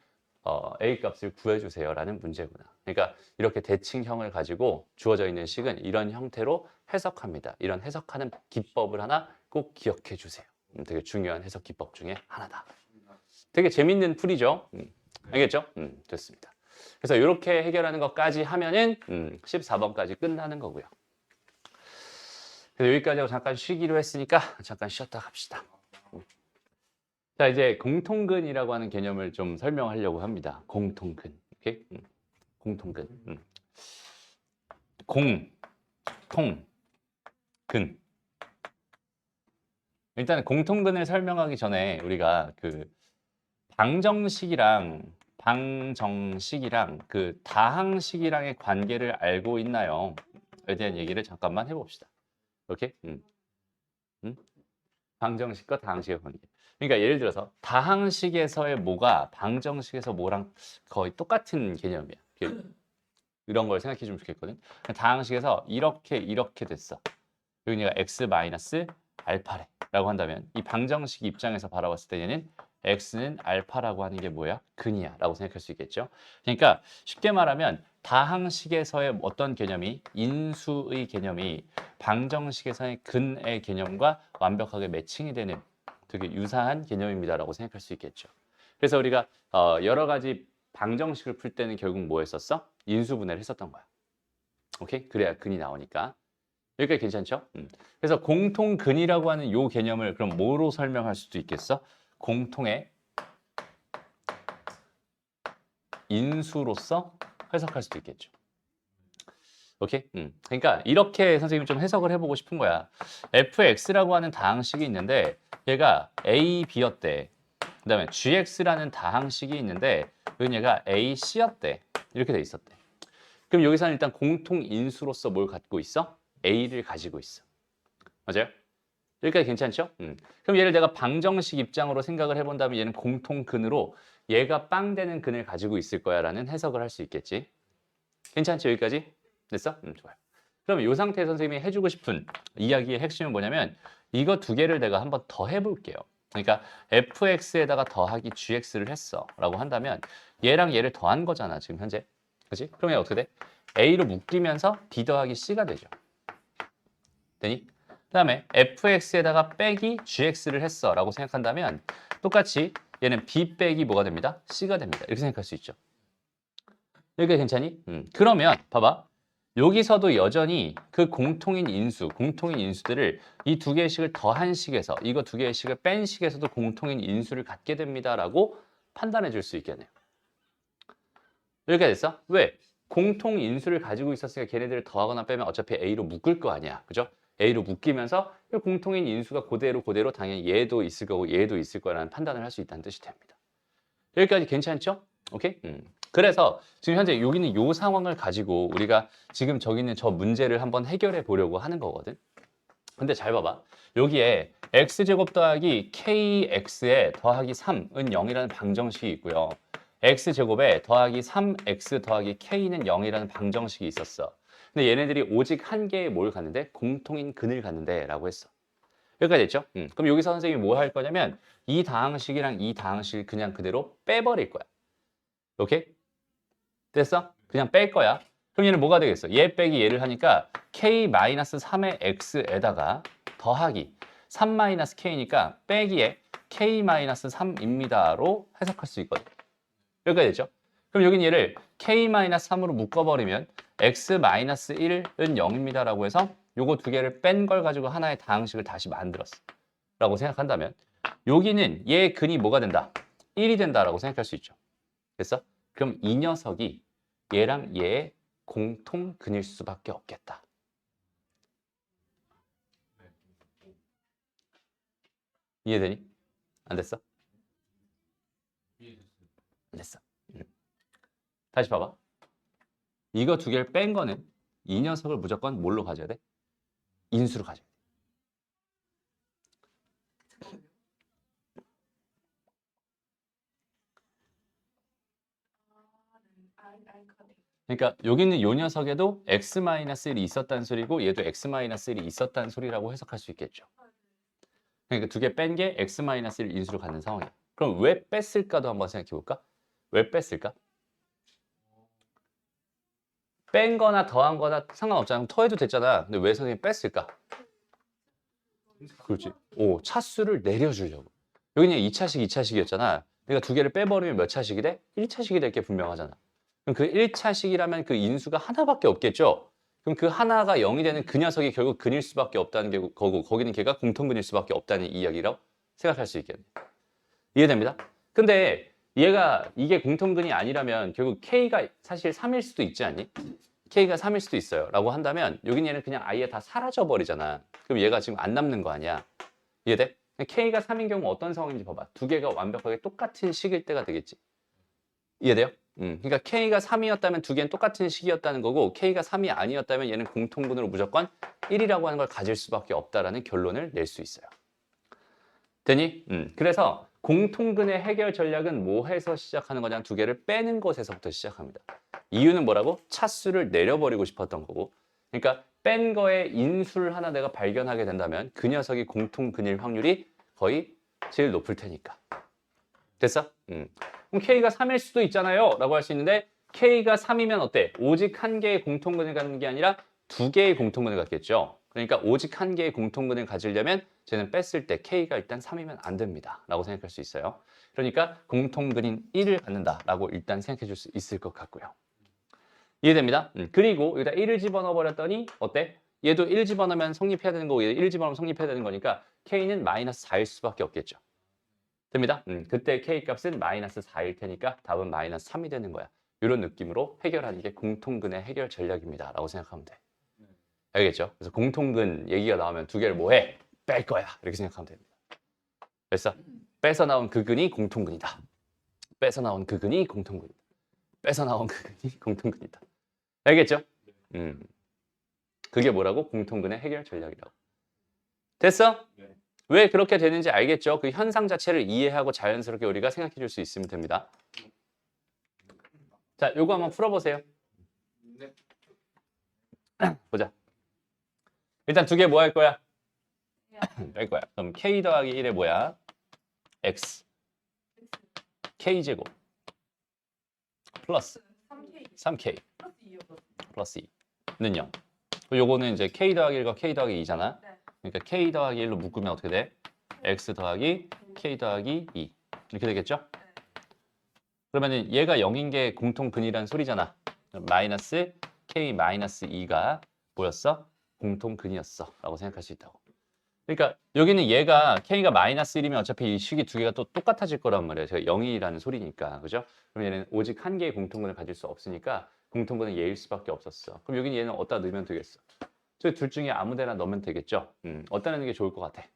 구해주세요라는 문제구나. 그러니까 이렇게 대칭형을 가지고 주어져 있는 식은 이런 형태로 해석합니다. 이런 해석하는 기법을 하나 꼭 기억해 주세요. 되게 중요한 해석 기법 중에 하나다. 되게 재밌는 풀이죠. 알겠죠? 됐습니다. 그래서 이렇게 해결하는 것까지 하면은 14번까지 끝나는 거고요. 그래서 여기까지 하고 잠깐 쉬기로 했으니까 잠깐 쉬었다 갑시다. 자, 이제 공통근이라고 하는 개념을 좀 설명하려고 합니다. 공통근. 오케이? 공통근. 공, 통, 근. 일단 공통근을 설명하기 전에 우리가 그 방정식이랑 그 다항식이랑의 관계를 알고 있나요? 에 대한 얘기를 잠깐만 해봅시다. 오케이? 방정식과 다항식의 관계. 그러니까 예를 들어서 다항식에서의 뭐가 방정식에서 뭐랑 거의 똑같은 개념이야. 이런 걸 생각해 주면 좋겠거든. 다항식에서 이렇게 됐어. 여기 내가 x 마이너스 알파래라고 한다면 이 방정식 입장에서 바라봤을 때 얘는 x는 알파라고 하는 게 뭐야? 근이야 라고 생각할 수 있겠죠. 그러니까 쉽게 말하면 다항식에서의 어떤 개념이 인수의 개념이 방정식에서의 근의 개념과 완벽하게 매칭이 되는 되게 유사한 개념입니다라고 생각할 수 있겠죠. 그래서 우리가 여러 가지 방정식을 풀 때는 결국 뭐 했었어? 인수분해를 했었던 거야. 오케이? 그래야 근이 나오니까. 여기까지 괜찮죠? 그래서 공통근이라고 하는 요 개념을 그럼 뭐로 설명할 수도 있겠어? 공통의 인수로서 해석할 수도 있겠죠. 오케이? 그러니까 이렇게 선생님이 좀 해석을 해보고 싶은 거야. fx라고 하는 다항식이 있는데 얘가 a, b였대. 그 다음에 gx라는 다항식이 있는데 얘가 a, c였대. 이렇게 돼 있었대. 그럼 여기서는 일단 공통인수로서 뭘 갖고 있어? a를 가지고 있어. 맞아요? 여기까지 괜찮죠? 그럼 얘를 내가 방정식 입장으로 생각을 해본다면 얘는 공통근으로 얘가 빵 되는 근을 가지고 있을 거야 라는 해석을 할 수 있겠지. 괜찮지? 여기까지? 됐어? 좋아요. 그럼 이 상태에 선생님이 해주고 싶은 이야기의 핵심은 뭐냐면 이거 두 개를 내가 한번 더 해볼게요. 그러니까 fx에다가 더하기 gx를 했어 라고 한다면 얘랑 얘를 더한 거잖아 지금 현재. 그치? 그럼 얘 어떻게 돼? a로 묶이면서 b 더하기 c가 되죠. 되니? 그 다음에 fx에다가 빼기 gx를 했어 라고 생각한다면 똑같이 얘는 b 빼기 뭐가 됩니다? c가 됩니다. 이렇게 생각할 수 있죠. 여기가 괜찮니? 그러면 봐봐. 여기서도 여전히 그 공통인 인수들을 이 두 개의 식을 더한 식에서 이거 두 개의 식을 뺀 식에서도 공통인 인수를 갖게 됩니다라고 판단해 줄 수 있겠네요. 여기까지 됐어? 왜? 공통 인수를 가지고 있었으니까 걔네들을 더하거나 빼면 어차피 A로 묶을 거 아니야. 그죠? A로 묶이면서 공통인 인수가 그대로 당연히 얘도 있을 거고 얘도 있을 거라는 판단을 할 수 있다는 뜻이 됩니다. 여기까지 괜찮죠? 오케이? 그래서 지금 현재 여기는 이 상황을 가지고 우리가 지금 저기 있는 저 문제를 한번 해결해 보려고 하는 거거든. 근데 잘 봐봐. 여기에 x제곱 더하기 kx에 더하기 3은 0이라는 방정식이 있고요. x제곱에 더하기 3x 더하기 k는 0이라는 방정식이 있었어. 근데 얘네들이 오직 한 개의 뭘 갖는데? 공통인 근을 갖는데 라고 했어. 여기까지 됐죠? 그럼 여기서 선생님이 뭐 할 거냐면 이 다항식이랑 이 다항식을 그냥 그대로 빼버릴 거야. 오케이? 됐어? 그냥 뺄 거야. 그럼 얘는 뭐가 되겠어? 얘 빼기 얘를 하니까 k-3의 x에다가 더하기 3-k니까 빼기에 k-3입니다로 해석할 수 있거든. 여기까지 됐죠? 그럼 여긴 얘를 k-3으로 묶어버리면 x-1은 0입니다라고 해서 요거 두 개를 뺀 걸 가지고 하나의 다항식을 다시 만들었어. 라고 생각한다면 여기는 얘의 근이 뭐가 된다? 1이 된다라고 생각할 수 있죠. 됐어? 그럼 이 녀석이 얘랑 얘의 공통근일 수밖에 없겠다. 이해되니? 안 됐어? 안 됐어. 다시 봐봐. 이거 두 개를 뺀 거는 이 녀석을 무조건 뭘로 가져야 돼? 인수로 가져야 돼. 그러니까 여기는 요 녀석에도 x-1이 있었다는 소리고 얘도 x-1이 있었다는 소리라고 해석할 수 있겠죠. 그러니까 두 개 뺀 게 x-1을 인수로 갖는 상황이야. 그럼 왜 뺐을까도 한번 생각해 볼까? 왜 뺐을까? 뺀 거나 더한 거나 상관없잖아. 그럼 더해도 됐잖아. 근데 왜 선생님이 뺐을까? 그렇지. 오, 차수를 내려주려고. 여기는 2차식, 2차식이었잖아. 내가 두 개를 빼버리면 몇 차식이 돼? 1차식이 될 게 분명하잖아. 그럼 그 1차식이라면 그 인수가 하나밖에 없겠죠? 그럼 그 하나가 0이 되는 그 녀석이 결국 근일 수밖에 없다는 게 거고 거기는 걔가 공통근일 수밖에 없다는 이야기라고 생각할 수 있겠네. 이해됩니다? 근데 얘가 이게 공통근이 아니라면 결국 K가 사실 3일 수도 있지 않니? K가 3일 수도 있어요. 라고 한다면 여긴 얘는 그냥 아예 다 사라져 버리잖아. 그럼 얘가 지금 안 남는 거 아니야. 이해돼? K가 3인 경우 어떤 상황인지 봐봐. 두 개가 완벽하게 똑같은 식일 때가 되겠지. 이해돼요? 그러니까 K가 3이었다면 두 개는 똑같은 식이었다는 거고 K가 3이 아니었다면 얘는 공통분으로 무조건 1이라고 하는 걸 가질 수밖에 없다라는 결론을 낼 수 있어요. 되니? 그래서 공통근의 해결 전략은 뭐 해서 시작하는 거냐? 두 개를 빼는 것에서부터 시작합니다. 이유는 뭐라고? 차수를 내려버리고 싶었던 거고. 그러니까 뺀 거에 인수를 하나 내가 발견하게 된다면 그 녀석이 공통근일 확률이 거의 제일 높을 테니까. 됐어? 그럼 K가 3일 수도 있잖아요 라고 할 수 있는데 K가 3이면 어때? 오직 한 개의 공통근을 갖는 게 아니라 두 개의 공통근을 갖겠죠. 그러니까 오직 한 개의 공통근을 가지려면 쟤는 뺐을 때 K가 일단 3이면 안 됩니다 라고 생각할 수 있어요. 그러니까 공통근인 1을 갖는다 라고 일단 생각해 줄 수 있을 것 같고요. 이해됩니다? 그리고 여기다 1을 집어넣어 버렸더니 어때? 얘도 1 집어넣으면 성립해야 되는 거고 얘도 1 집어넣으면 성립해야 되는 거니까 K는 마이너스 4일 수밖에 없겠죠. 됩니다? 그때 K 값은 마이너스 4일 테니까 답은 마이너스 3이 되는 거야. 이런 느낌으로 해결하는 게 공통근의 해결 전략입니다 라고 생각하면 돼. 알겠죠? 그래서 공통근 얘기가 나오면 두 개를 뭐 해? 뺄 거야. 이렇게 생각하면 됩니다. 됐어? 빼서 나온 그 근이 공통근이다. 빼서 나온 그 근이 공통근이다. 빼서 나온 그 근이 공통근이다. 알겠죠? 그게 뭐라고? 공통근의 해결 전략이라고. 됐어? 네. 왜 그렇게 되는지 알겠죠? 그 현상 자체를 이해하고 자연스럽게 우리가 생각해 줄 수 있으면 됩니다. 자, 요거 한번 풀어보세요. 네. 보자. 일단 두 개 뭐 할 거야? 뺄 거야. 그럼 K 더하기 1에 뭐야? X. K제곱. 플러스 3K 3K. 플러스 2였거든. 플러스 2는 0. 요거는 이제 K 더하기 1과 K 더하기 2잖아. 네. 그러니까 K 더하기 1로 묶으면 어떻게 돼? X 더하기 K 더하기 2. 이렇게 되겠죠? 그러면 얘가 0인 게 공통근이라는 소리잖아. 마이너스 K 마이너스 2가 뭐였어? 공통근이었어 라고 생각할 수 있다고. 그러니까 여기는 얘가 K가 마이너스 1이면 어차피 이 식이 두 개가 또 똑같아질 거란 말이에요. 제가 0이라는 소리니까. 그죠? 그럼 얘는 오직 한 개의 공통근을 가질 수 없으니까 공통근은 얘일 수밖에 없었어. 그럼 여기는 얘는 어디다 넣으면 되겠어? 저 둘 중에 아무 데나 넣으면 되겠죠? 어디다 넣는 게 좋을 것 같아?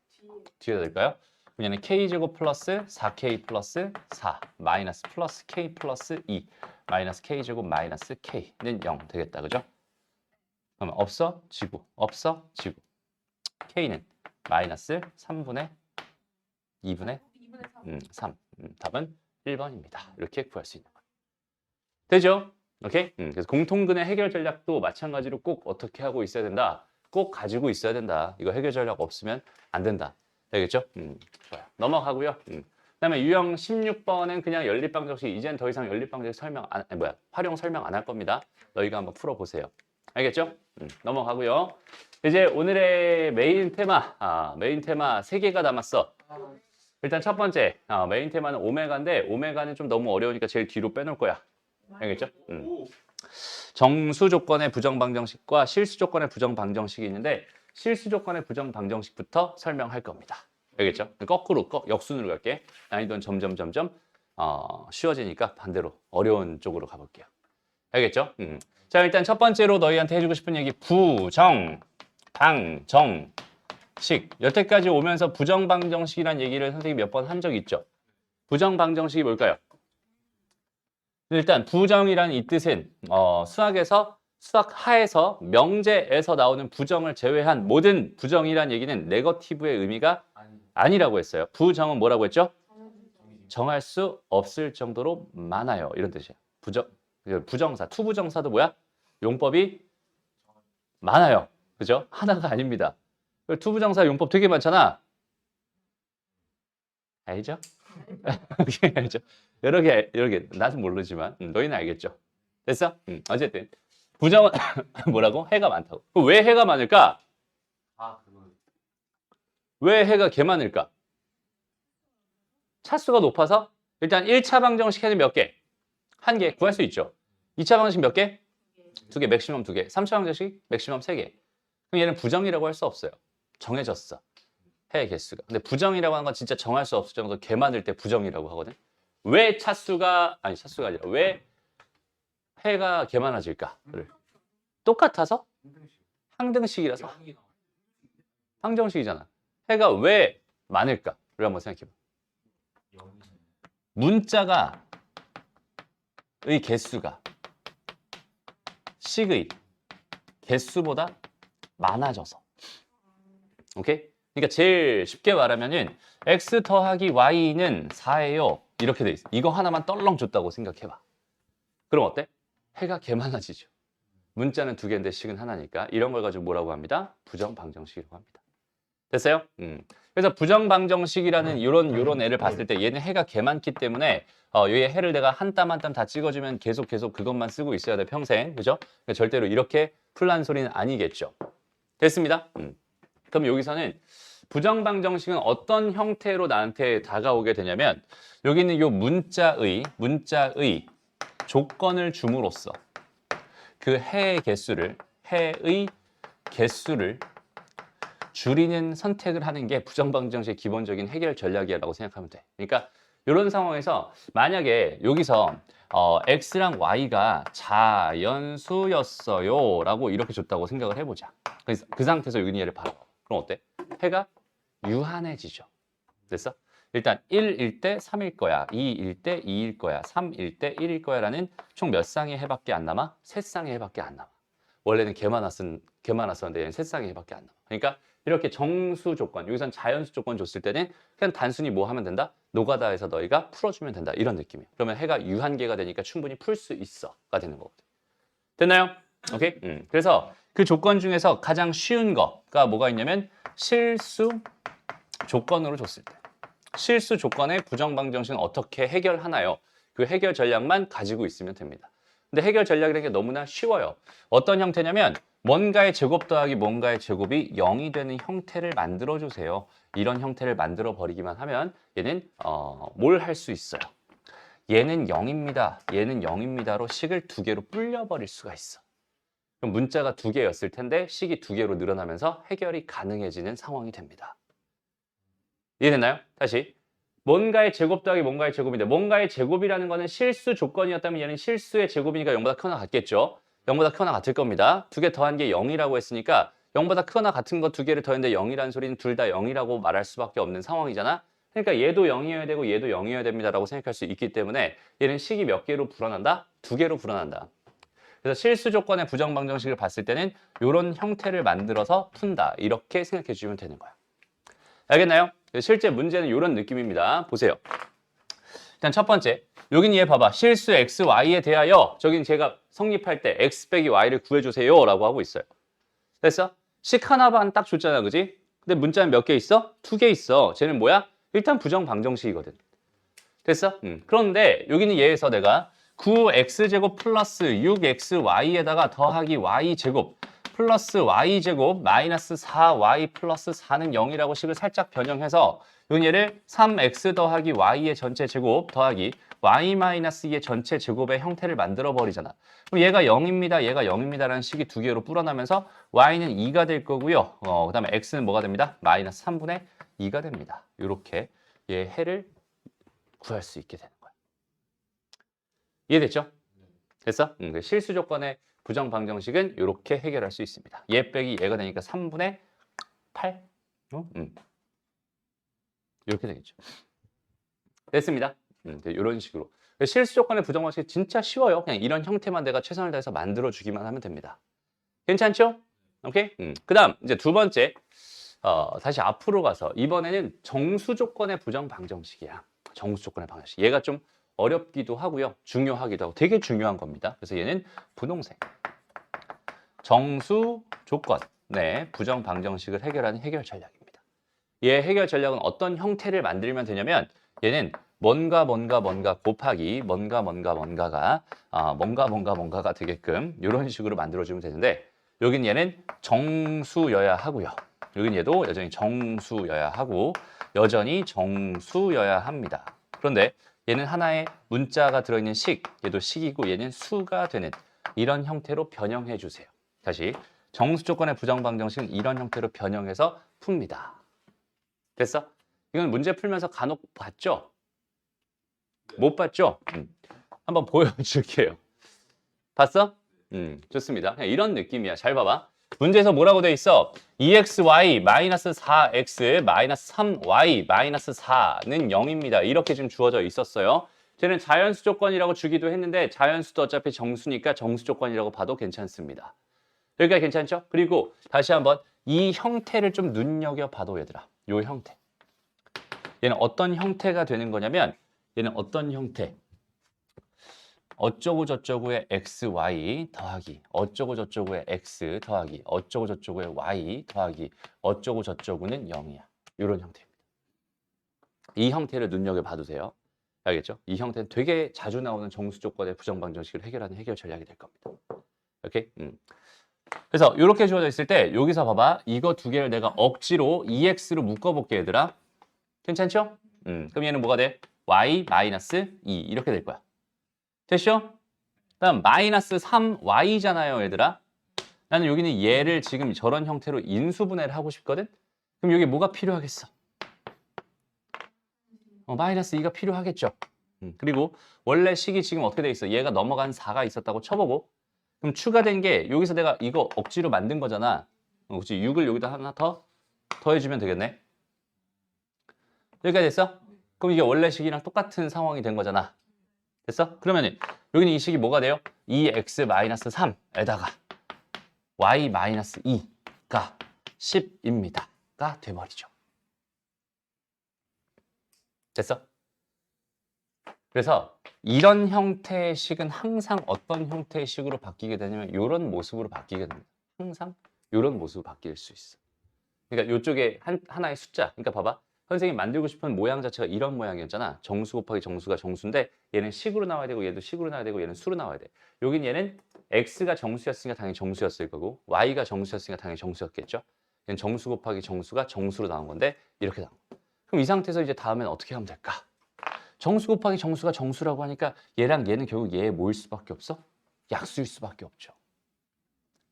뒤에다 넣을까요? 그럼 얘는 K제곱 플러스 4K 플러스 4 마이너스 플러스 K 플러스 2 마이너스 K제곱 마이너스 K는 0 되겠다. 그죠? 그러면 없어? 지구. 없어? 지구. K는 마이너스 3분의 2분의 2분의 3. 3. 답은 1번입니다. 이렇게 구할 수 있는 거예요. 되죠? 오케이? 그래서 공통근의 해결 전략도 마찬가지로 꼭 어떻게 하고 있어야 된다. 꼭 가지고 있어야 된다. 이거 해결 전략 없으면 안 된다. 되겠죠? 좋아요. 넘어가고요. 그다음에 유형 16번은 그냥 연립방정식. 이젠 더 이상 연립방정식 활용 설명 안 할 겁니다. 너희가 한번 풀어보세요. 알겠죠? 넘어가고요. 이제 오늘의 메인 테마, 메인 테마 3개가 남았어. 일단 첫 번째, 메인 테마는 오메가인데 오메가는 좀 너무 어려우니까 제일 뒤로 빼놓을 거야. 알겠죠? 정수 조건의 부정 방정식과 실수 조건의 부정 방정식이 있는데 실수 조건의 부정 방정식부터 설명할 겁니다. 알겠죠? 거꾸로 역순으로 갈게. 난이도는 점점 쉬워지니까 반대로 어려운 쪽으로 가볼게요. 알겠죠? 자, 일단 첫 번째로 너희한테 해주고 싶은 얘기 부정 방정식. 여태까지 오면서 부정 방정식이라는 얘기를 선생님이 몇 번 한 적 있죠? 부정 방정식이 뭘까요? 일단 부정이라는 이 뜻은 수학하에서 명제에서 나오는 부정을 제외한 모든 부정이라는 얘기는 네거티브의 의미가 아니라고 했어요. 부정은 뭐라고 했죠? 정할 수 없을 정도로 많아요. 이런 뜻이에요. 부정사, 투부정사도 뭐야? 용법이 많아요. 그죠? 하나가 아닙니다. 투부정사 용법 되게 많잖아. 알죠? 알죠? 여러 개, 나도 모르지만 너희는 알겠죠? 됐어? 어쨌든 부정은 뭐라고? 해가 많다고. 그럼 왜 해가 많을까? 왜 해가 개 많을까? 차수가 높아서 일단 1차 방정식에는 몇 개? 한 개 구할 수 있죠. 2차 방정식 몇 개? 2개, 맥시멈 2개. 3차 방정식 맥시멈 3개. 그럼 얘는 부정이라고 할 수 없어요. 정해졌어. 해의 개수가. 근데 부정이라고 하는 건 진짜 정할 수 없을 정도로 개 많을 때 부정이라고 하거든. 왜 차수가 아니라 왜 해가 개 많아질까? 똑같아서? 항등식이라서? 항정식이잖아. 해가 왜 많을까를 한번 생각해봐. 문자가 의 개수가 식의 개수보다 많아져서. 오케이? 그러니까 제일 쉽게 말하면은 x 더하기 y는 4예요. 이렇게 돼 있어. 이거 하나만 떨렁 줬다고 생각해봐. 그럼 어때? 해가 개 많아지죠. 문자는 두 개인데 식은 하나니까 이런 걸 가지고 뭐라고 합니다? 부정방정식이라고 합니다. 됐어요? 그래서 부정방정식이라는 요런 애를 봤을 때 얘는 해가 개 많기 때문에 얘 해를 내가 한 땀 한 땀 다 찍어주면 계속 그것만 쓰고 있어야 돼 평생. 그죠? 절대로 이렇게 풀란 소리는 아니겠죠. 됐습니다. 그럼 여기서는 부정방정식은 어떤 형태로 나한테 다가오게 되냐면 여기 있는 요 문자의 조건을 줌으로써 그 해의 개수를 줄이는 선택을 하는 게 부정방정식의 기본적인 해결 전략이라고 생각하면 돼. 그러니까 이런 상황에서 만약에 여기서 x랑 y가 자연수였어요 라고 이렇게 줬다고 생각을 해보자. 그래서 그 상태에서 여기 얘를 봐봐. 그럼 어때? 해가 유한해지죠. 됐어? 일단 1일 때 3일 거야, 2일 때 2일 거야, 3일 때 1일 거야 라는 총 몇 쌍의 해밖에 안 남아? 3쌍의 해밖에 안 남아. 원래는 개 많았었는데 얘는 3쌍의 해밖에 안 남아. 그러니까 이렇게 정수 조건, 여기선 자연수 조건 줬을 때는 그냥 단순히 뭐 하면 된다? 노가다에서 너희가 풀어주면 된다. 이런 느낌이에요. 그러면 해가 유한계가 되니까 충분히 풀 수 있어가 되는 거거든. 됐나요? 오케이? 그래서 그 조건 중에서 가장 쉬운 거가 뭐가 있냐면 실수 조건으로 줬을 때. 실수 조건의 부정방정식은 어떻게 해결하나요? 그 해결 전략만 가지고 있으면 됩니다. 근데 해결 전략이라는 게 너무나 쉬워요. 어떤 형태냐면 뭔가의 제곱 더하기 뭔가의 제곱이 0이 되는 형태를 만들어주세요. 이런 형태를 만들어 버리기만 하면 얘는 뭘 할 수 있어요? 얘는 0입니다. 얘는 0입니다로 식을 두 개로 불려버릴 수가 있어. 그럼 문자가 두 개였을 텐데 식이 두 개로 늘어나면서 해결이 가능해지는 상황이 됩니다. 이해됐나요? 다시. 뭔가의 제곱 더하기 뭔가의 제곱인데 뭔가의 제곱이라는 거는 실수 조건이었다면 얘는 실수의 제곱이니까 0보다 크거나 같겠죠. 0보다 크거나 같을 겁니다. 두 개 더한 게 0이라고 했으니까 0보다 크거나 같은 거 두 개를 더했는데 0이라는 소리는 둘 다 0이라고 말할 수밖에 없는 상황이잖아. 그러니까 얘도 0이어야 되고 얘도 0이어야 됩니다라고 생각할 수 있기 때문에 얘는 식이 몇 개로 불어난다? 두 개로 불어난다. 그래서 실수 조건의 부정방정식을 봤을 때는 이런 형태를 만들어서 푼다. 이렇게 생각해 주시면 되는 거야. 알겠나요? 실제 문제는 이런 느낌입니다. 보세요. 일단 첫 번째, 여긴 얘 봐봐. 실수 x, y에 대하여 저긴 제가 성립할 때 x 빼기 y를 구해주세요 라고 하고 있어요. 됐어? 식 하나만 딱 줬잖아, 그지? 근데 문자는 몇 개 있어? 두 개 있어. 쟤는 뭐야? 일단 부정방정식이거든. 됐어? 그런데 여기는 얘에서 내가 9x제곱 플러스 6xy에다가 더하기 y제곱 플러스 y제곱 마이너스 4y 플러스 4는 0이라고 식을 살짝 변형해서 얘를 3x 더하기 y의 전체 제곱 더하기 y 마이너스 2의 전체 제곱의 형태를 만들어 버리잖아. 그럼 얘가 0입니다. 얘가 0입니다라는 식이 두 개로 불어나면서 y는 2가 될 거고요. 그 다음에 x는 뭐가 됩니다? 마이너스 3분의 2가 됩니다. 이렇게 얘 해를 구할 수 있게 되는 거야. 이해됐죠? 됐어? 실수 조건의 부정방정식은 이렇게 해결할 수 있습니다. 얘 빼기 얘가 되니까 3분의 8. 이렇게 되겠죠. 됐습니다. 이런 식으로. 실수 조건의 부정방정식 진짜 쉬워요. 그냥 이런 형태만 내가 최선을 다해서 만들어주기만 하면 됩니다. 괜찮죠? 오케이? 그 다음 이제 두 번째. 다시 앞으로 가서 이번에는 정수 조건의 부정방정식이야. 정수 조건의 방정식. 얘가 좀 어렵기도 하고요. 중요하기도 하고 되게 중요한 겁니다. 그래서 얘는 분홍색. 정수 조건, 네, 부정방정식을 해결하는 해결 전략입니다. 얘 해결 전략은 어떤 형태를 만들면 되냐면 얘는 뭔가 곱하기 뭔가가 뭔가가 되게끔 이런 식으로 만들어주면 되는데 여긴 얘는 정수여야 하고요. 여긴 얘도 여전히 정수여야 하고 여전히 정수여야 합니다. 그런데 얘는 하나의 문자가 들어있는 식, 얘도 식이고 얘는 수가 되는 이런 형태로 변형해 주세요. 다시 정수 조건의 부정방정식은 이런 형태로 변형해서 풉니다. 됐어? 이건 문제 풀면서 간혹 봤죠? 못 봤죠? 한번 보여줄게요. 봤어? 좋습니다. 그냥 이런 느낌이야. 잘 봐봐. 문제에서 뭐라고 돼 있어? 2xy 마이너스 4x 마이너스 3y 마이너스 4는 0입니다. 이렇게 지금 주어져 있었어요. 쟤는 자연수 조건이라고 주기도 했는데 자연수도 어차피 정수니까 정수 조건이라고 봐도 괜찮습니다. 여기까지 괜찮죠? 그리고 다시 한번 이 형태를 좀 눈여겨봐도 얘들아. 요 형태. 얘는 어떤 형태가 되는 거냐면 얘는 어떤 형태? 어쩌고 저쩌고의 xy 더하기 어쩌고 저쩌고의 x 더하기 어쩌고 저쩌고의 y 더하기 어쩌고 저쩌고는 0이야. 이런 형태입니다. 이 형태를 눈여겨봐도 돼요. 알겠죠? 이 형태는 되게 자주 나오는 정수 조건의 부정방정식을 해결하는 해결 전략이 될 겁니다. 오케이? 그래서 이렇게 주어져 있을 때 여기서 봐봐. 이거 두 개를 내가 억지로 2x로 묶어볼게 얘들아. 괜찮죠? 그럼 얘는 뭐가 돼? y 마이너스 2 이렇게 될 거야. 됐죠? 다음 마이너스 3y잖아요 얘들아. 나는 여기는 얘를 지금 저런 형태로 인수분해를 하고 싶거든? 그럼 여기 뭐가 필요하겠어? 마이너스 2가 필요하겠죠. 그리고 원래 식이 지금 어떻게 돼 있어? 얘가 넘어간 4가 있었다고 쳐보고 그럼 추가된 게 여기서 내가 이거 억지로 만든 거잖아. 그렇지? 6을 여기다 하나 더 더해주면 되겠네. 여기까지 됐어? 그럼 이게 원래 식이랑 똑같은 상황이 된 거잖아. 됐어? 그러면 여기는 이 식이 뭐가 돼요? 2x-3에다가 y-2가 10입니다. 가 돼버리죠. 됐어? 그래서 이런 형태의 식은 항상 어떤 형태의 식으로 바뀌게 되냐면 이런 모습으로 바뀌게 됩니다. 항상 이런 모습으로 바뀔 수 있어. 그러니까 이쪽에 하나의 숫자. 그러니까 봐봐. 선생님이 만들고 싶은 모양 자체가 이런 모양이었잖아. 정수 곱하기 정수가 정수인데 얘는 식으로 나와야 되고 얘도 식으로 나와야 되고 얘는 수로 나와야 돼. 여긴 얘는 x가 정수였으니까 당연히 정수였을 거고 y가 정수였으니까 당연히 정수였겠죠. 얘는 정수 곱하기 정수가 정수로 나온 건데 이렇게 나온 거야. 그럼 이 상태에서 이제 다음엔 어떻게 하면 될까? 정수 곱하기 정수가 정수라고 하니까 얘랑 얘는 결국 얘의 뭐일 수밖에 없어? 약수일 수밖에 없죠.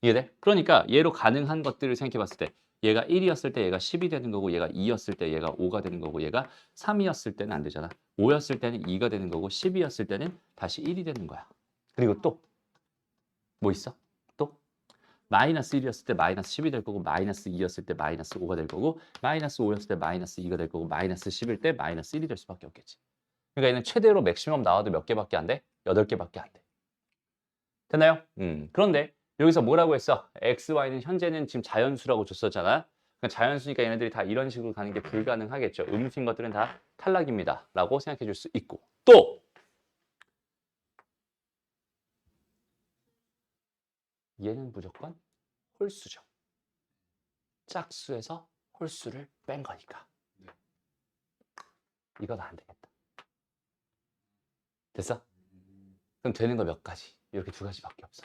이해돼? 그러니까 얘로 가능한 것들을 생각해 봤을 때 얘가 1이었을 때 얘가 10이 되는 거고 얘가 2였을 때 얘가 5가 되는 거고 얘가 3이었을 때는 안 되잖아. 5였을 때는 2가 되는 거고 10이었을 때는 다시 1이 되는 거야. 그리고 또 뭐 있어? 또 마이너스 1이었을 때 마이너스 10이 될 거고 마이너스 2였을 때 마이너스 5가 될 거고 마이너스 5였을 때 마이너스 2가 될 거고 마이너스 10일 때 마이너스 1이 될 수밖에 없겠지. 그러니까 얘는 최대로 맥시멈 나와도 몇 개밖에 안 돼? 8개밖에 안 돼. 됐나요? 그런데 여기서 뭐라고 했어? x, y는 현재는 지금 자연수라고 줬었잖아. 그러니까 자연수니까 얘네들이 다 이런 식으로 가는 게 불가능하겠죠. 음수인 것들은 다 탈락입니다. 라고 생각해 줄 수 있고. 또! 얘는 무조건 홀수죠. 짝수에서 홀수를 뺀 거니까. 이건 안 되겠다. 됐어? 그럼 되는 거 몇 가지? 이렇게 두 가지밖에 없어.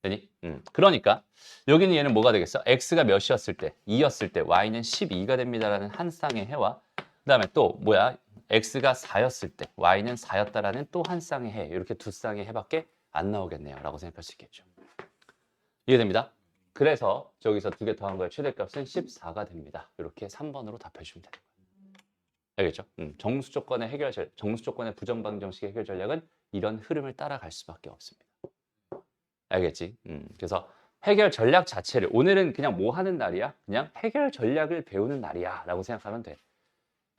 되니? 그러니까 여기는 얘는 뭐가 되겠어? x가 몇이었을 때? 2였을 때 y는 12가 됩니다라는 한 쌍의 해와 그 다음에 또 뭐야? x가 4였을 때 y는 4였다라는 또 한 쌍의 해. 이렇게 두 쌍의 해밖에 안 나오겠네요. 라고 생각할 수 있겠죠. 이해됩니다? 그래서 저기서 두 개 더한 거의 최대값은 14가 됩니다. 이렇게 3번으로 답해주면 되는 거예요. 알겠죠? 정수 조건의 정수 조건의 부정방정식의 해결 전략은 이런 흐름을 따라갈 수밖에 없습니다. 알겠지? 그래서 해결 전략 자체를 오늘은 그냥 뭐 하는 날이야? 그냥 해결 전략을 배우는 날이야 라고 생각하면 돼.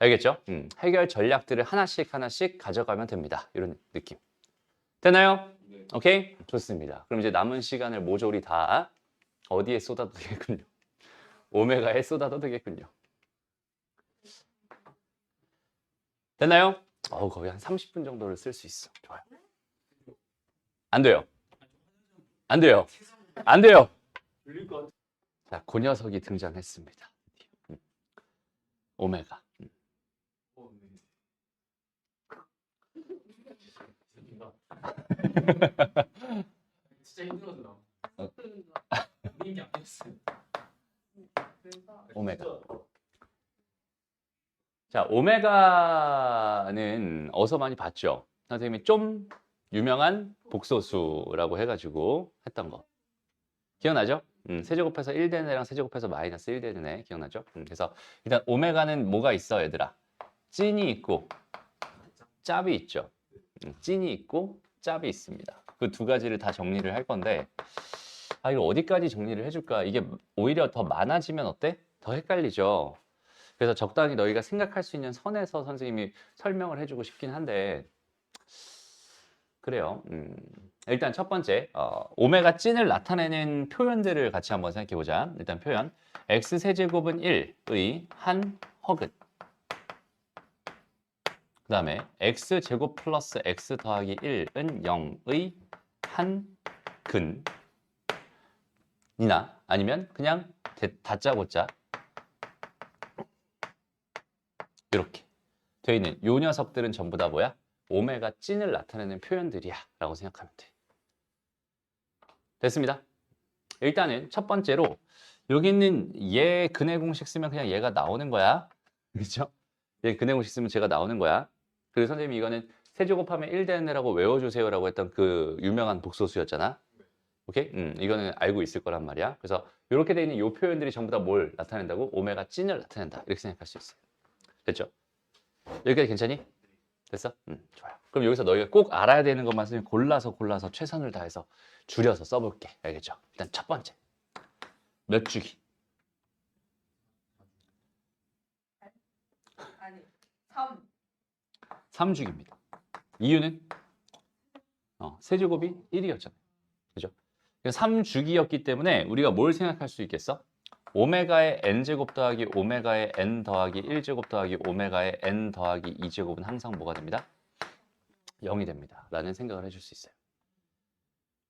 알겠죠? 해결 전략들을 하나씩 가져가면 됩니다. 이런 느낌. 되나요? 네. 오케이? 좋습니다. 그럼 이제 남은 시간을 모조리 다 어디에 쏟아도 되겠군요. 오메가에 쏟아도 되겠군요. 됐나요? 거의 한 30분 정도를 쓸 수 있어. 좋아요. 안 돼요. 안 돼요. 안 돼요. 자, 그 녀석이 등장했습니다. 오메가. 진짜 힘들어서 나와. 이게 안 됐어요. 오메가. 자, 오메가는 어디서 많이 봤죠? 선생님이 좀 유명한 복소수라고 해가지고 했던 거. 기억나죠? 세제곱해서 1되는 애랑 세제곱해서 마이너스 1되는 애 기억나죠? 그래서 일단 오메가는 뭐가 있어 얘들아? 찐이 있고 짭이 있죠. 찐이 있고 짭이 있습니다. 그 두 가지를 다 정리를 할 건데 아, 이거 어디까지 정리를 해줄까? 이게 오히려 더 많아지면 어때? 더 헷갈리죠. 그래서 적당히 너희가 생각할 수 있는 선에서 선생님이 설명을 해주고 싶긴 한데, 그래요. 일단 첫 번째, 오메가 찐을 나타내는 표현들을 같이 한번 생각해 보자. 일단 표현, x세제곱은 1의 한 허근. 그 다음에 x제곱 플러스 x 더하기 1은 0의 한 근이나 아니면 그냥 다짜고짜 이렇게 되어 있는 요 녀석들은 전부 다 뭐야? 오메가 찐을 나타내는 표현들이야 라고 생각하면 돼. 됐습니다. 일단은 첫 번째로 여기 있는 얘 근의 공식 쓰면 그냥 얘가 나오는 거야. 그렇죠? 얘 근의 공식 쓰면 제가 나오는 거야. 그리고 선생님이 이거는 세제곱하면 1 되는 애라고 외워주세요 라고 했던 그 유명한 복소수였잖아. 오케이? 이거는 알고 있을 거란 말이야. 그래서 이렇게 돼 있는 이 표현들이 전부 다 뭘 나타낸다고? 오메가 찐을 나타낸다. 이렇게 생각할 수 있어요. 됐죠? 여기까지 괜찮니? 됐어? 좋아요. 그럼 여기서 너희가 꼭 알아야 되는 것만 선생님 골라서 최선을 다해서 줄여서 써볼게. 알겠죠? 일단 첫 번째. 몇 주기? 아니 3. 3주기입니다. 이유는? 세제곱이 1이었잖아요. 그죠? 3주기였기 때문에 우리가 뭘 생각할 수 있겠어? 오메가의 n제곱 더하기 오메가의 n 더하기 1제곱 더하기 오메가의 n 더하기 2제곱은 항상 뭐가 됩니다? 0이 됩니다. 라는 생각을 해줄 수 있어요.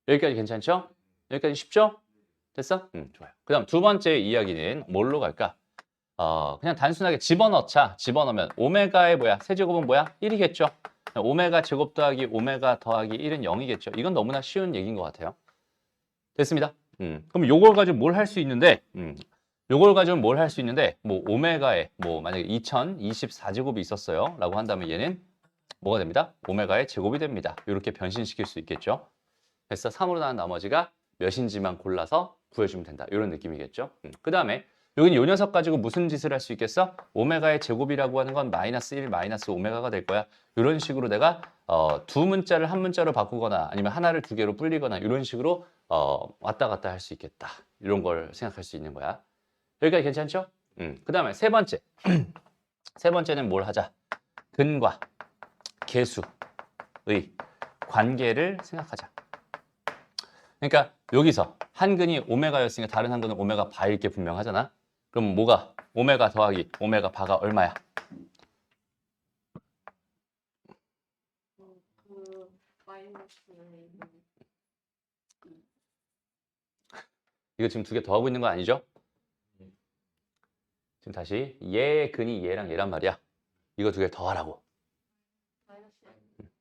여기까지 괜찮죠? 여기까지 쉽죠? 됐어? 좋아요. 그 다음 두 번째 이야기는 뭘로 갈까? 그냥 단순하게 집어넣자. 집어넣으면 오메가의 뭐야? 세제곱은 뭐야? 1이겠죠? 오메가 제곱 더하기 오메가 더하기 1은 0이겠죠? 이건 너무나 쉬운 얘기인 것 같아요. 됐습니다. 그럼 요걸 가지고 뭘 할 수 있는데, 요걸 가지고 뭘 할 수 있는데, 뭐 오메가에 뭐 만약에 2024제곱이 있었어요. 라고 한다면 얘는 뭐가 됩니다? 오메가의 제곱이 됩니다. 이렇게 변신시킬 수 있겠죠. 그래서 3으로 나눈 나머지가 몇인지만 골라서 구해주면 된다. 이런 느낌이겠죠. 그 다음에 여기는 요 녀석 가지고 무슨 짓을 할 수 있겠어? 오메가의 제곱이라고 하는 건 마이너스 1, 마이너스 오메가가 될 거야. 이런 식으로 내가 두 문자를 한 문자로 바꾸거나 아니면 하나를 두 개로 불리거나 이런 식으로 왔다 갔다 할 수 있겠다. 이런 걸 생각할 수 있는 거야. 여기까지 괜찮죠? 그 다음에 세 번째. 세 번째는 뭘 하자? 근과 계수의 관계를 생각하자. 그러니까 여기서 한 근이 오메가였으니까 다른 한 근은 오메가 바일 게 분명하잖아. 그럼 뭐가 오메가 더하기 오메가 바가 얼마야? 그 마이너스 이거 지금 두 개 더하고 있는 거 아니죠? 지금 다시 얘 근이 얘랑 얘란 말이야. 이거 두 개 더하라고. 마이너스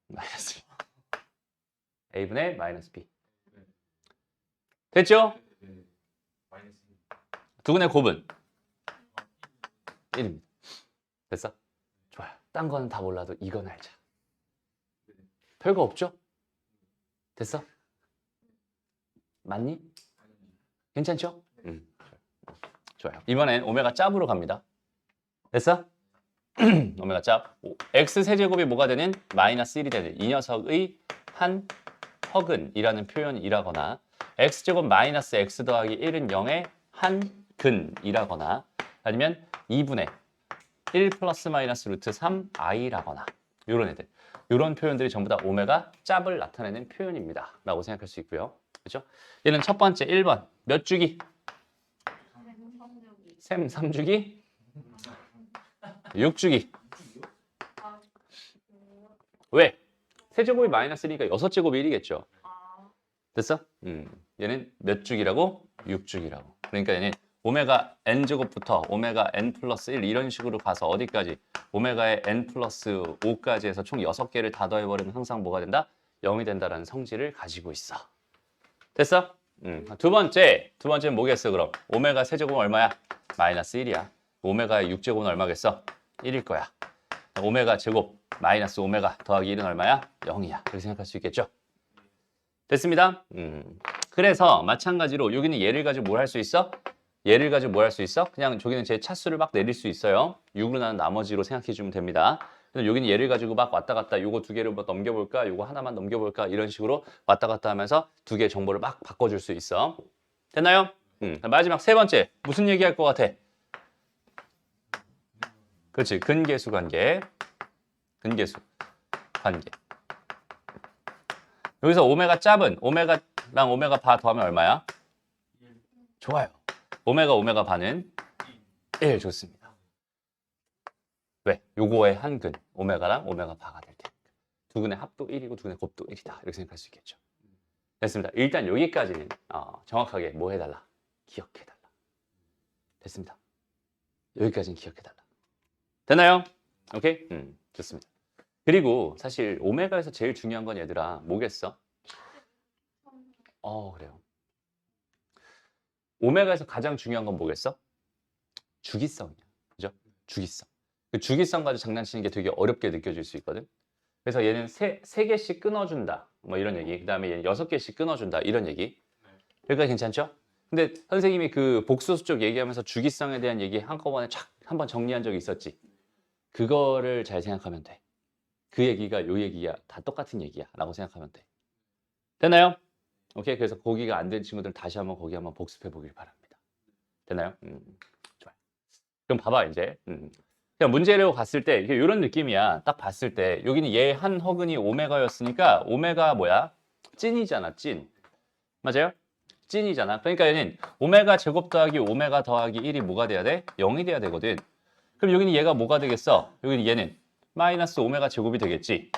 마이너스 A분의 마이너스 B. 됐죠? 마이너스 두 근의 곱은 1입니다. 됐어? 좋아요. 딴 거는 다 몰라도 이건 알자. 별거 없죠? 됐어? 맞니? 괜찮죠? 좋아요. 이번엔 오메가 짭으로 갑니다. 됐어? 오메가 짭. x 세제곱이 뭐가 되는? 마이너스 1이 되는 이 녀석의 한 허근이라는 표현이라거나 x제곱 마이너스 x 더하기 1은 0의 한 근이라거나 아니면 2분의 1 플러스 마이너스 루트 3 i라거나 이런 애들. 이런 표현들이 전부 다 오메가 짭을 나타내는 표현입니다. 라고 생각할 수 있고요. 그렇죠? 얘는 첫 번째 1번. 몇 주기? 셈 3주기? 6주기. 왜? 세제곱이 마이너스 1이니까 6제곱이 1이겠죠. 됐어? 얘는 몇 주기라고? 6주기라고. 그러니까 얘는 오메가 n제곱부터 오메가 n 플러스 1 이런 식으로 가서 어디까지? 오메가의 n 플러스 5까지 해서 총 6개를 다 더해버리면 항상 뭐가 된다? 0이 된다라는 성질을 가지고 있어. 됐어? 두 번째는 뭐겠어 그럼? 오메가 세제곱은 얼마야? 마이너스 1이야. 오메가의 6제곱은 얼마겠어? 1일 거야. 오메가 제곱 마이너스 오메가 더하기 1은 얼마야? 0이야. 그렇게 생각할 수 있겠죠? 됐습니다. 그래서 마찬가지로 여기는 얘를 가지고 뭘 할 수 있어? 얘를 가지고 뭘 할 수 있어? 그냥 저기는 제 차수를 막 내릴 수 있어요. 6으로 나눈 나머지로 생각해 주면 됩니다. 그래서 여기는 얘를 가지고 막 왔다 갔다 요거 두 개를 뭐 넘겨볼까? 요거 하나만 넘겨볼까? 이런 식으로 왔다 갔다 하면서 두 개의 정보를 막 바꿔줄 수 있어. 됐나요? 마지막 세 번째 무슨 얘기할 것 같아? 그렇지, 근계수 관계. 근계수 관계. 여기서 오메가 짭은 오메가랑 오메가 바 더하면 얼마야? 좋아요. 오메가 바는 1 좋습니다. 왜? 요거의 한 근, 오메가랑 오메가 바가 될 테니까. 두 근의 합도 1이고 두 근의 곱도 1이다. 이렇게 생각할 수 있겠죠. 됐습니다. 일단 여기까지는 정확하게 뭐 해달라? 기억해달라. 됐습니다. 여기까지는 기억해달라. 됐나요? 오케이? 좋습니다. 그리고 사실 오메가에서 제일 중요한 건 얘들아 뭐겠어? 그래요. 오메가에서 가장 중요한 건 뭐겠어? 주기성이야. 그죠? 주기성. 그 주기성 가지고 장난치는 게 되게 어렵게 느껴질 수 있거든. 그래서 얘는 세 개씩 끊어준다. 뭐 이런 얘기. 그 다음에 얘는 6개씩 끊어준다. 이런 얘기. 여기까지 괜찮죠? 근데 선생님이 그 복소수 쪽 얘기하면서 주기성에 대한 얘기 한꺼번에 쫙 한번 정리한 적이 있었지. 그거를 잘 생각하면 돼. 그 얘기가 요 얘기야. 다 똑같은 얘기야. 라고 생각하면 돼. 됐나요? 오케이. 그래서 거기가 안 된 친구들은 다시 한번 거기 한번 복습해 보길 바랍니다. 됐나요? 좋아요. 그럼 봐봐, 이제. 그냥 문제로 갔을 때, 이런 느낌이야. 딱 봤을 때. 여기는 얘 한 허근이 오메가였으니까, 오메가 뭐야? 찐이잖아, 찐. 맞아요? 찐이잖아. 그러니까 얘는 오메가 제곱 더하기 오메가 더하기 1이 뭐가 돼야 돼? 0이 돼야 되거든. 그럼 여기는 얘가 뭐가 되겠어? 여기는 얘는 마이너스 오메가 제곱이 되겠지.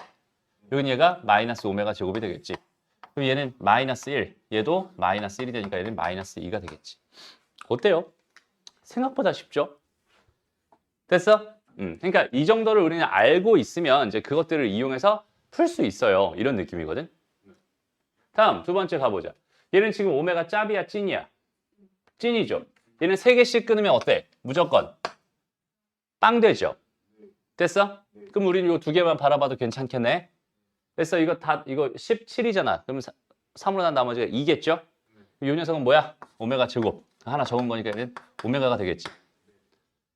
여기는 얘가 마이너스 오메가 제곱이 되겠지. 그럼 얘는 마이너스 1, 얘도 마이너스 1이 되니까 얘는 마이너스 2가 되겠지. 어때요? 생각보다 쉽죠? 됐어? 그러니까 이 정도를 우리는 알고 있으면 이제 그것들을 이용해서 풀 수 있어요. 이런 느낌이거든. 다음 두 번째 가보자. 얘는 지금 오메가 짭이야, 찐이야? 찐이죠. 얘는 3개씩 끊으면 어때? 무조건 빵 되죠. 됐어? 그럼 우리는 이 2개만 바라봐도 괜찮겠네. 됐어? 이거 17이잖아. 그럼 3으로 난 나머지가 2겠죠? 이 녀석은 뭐야? 오메가 제곱. 하나 적은 거니까 얘는 오메가가 되겠지.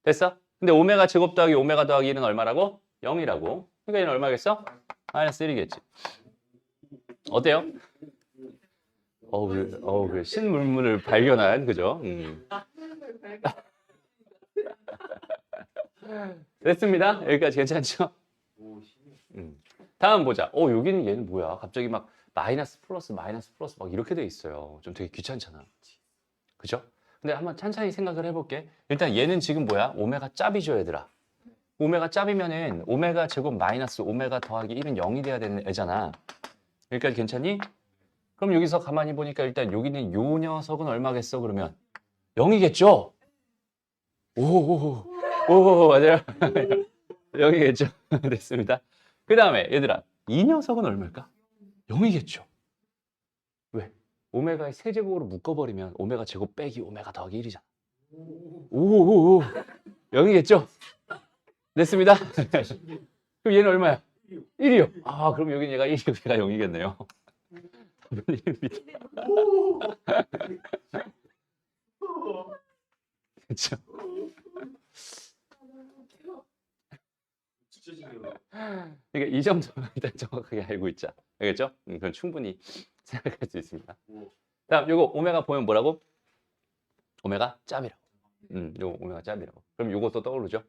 됐어? 근데 오메가 제곱 더하기 오메가 더하기 1은 얼마라고? 0이라고. 그러니까 얘는 얼마겠어? 마이너스 1이겠지. 어때요? 그 신물물을 발견한, 그죠? 됐습니다. 여기까지 괜찮죠? 다음 보자. 여기는 얘는 뭐야? 갑자기 막 마이너스 플러스 막 이렇게 돼 있어요. 좀 되게 귀찮잖아. 그죠? 근데 한번 천천히 생각을 해볼게. 일단 얘는 지금 뭐야? 오메가 짭이죠, 얘들아. 오메가 짭이면은 오메가 제곱 마이너스 오메가 더하기 1은 0이 돼야 되는 애잖아. 여기까지 괜찮니? 그럼 여기서 가만히 보니까 일단 여기는 요 녀석은 얼마겠어, 그러면? 0이겠죠? 오, 맞아요. 0이겠죠? 됐습니다. 그 다음에 얘들아, 이 녀석은 얼마일까? 0이겠죠? 왜? 오메가의 세제곱으로 묶어버리면 오메가 제곱 빼기 오메가 더하기 1이잖아. 0이겠죠? 됐습니다. 그럼 얘는 얼마야? 1이요. 그럼 여긴 얘가 1이고 얘가 0이겠네요. 답은 1입니다. 그렇죠? 그러니까 이 정도만 일단 정확하게 알고 있자. 알겠죠? 그건 충분히 생각할 수 있습니다. 다음 요거 오메가 보면 뭐라고? 오메가 짭이라고. 요거 오메가 짭이라고. 그럼 요것도 떠오르죠?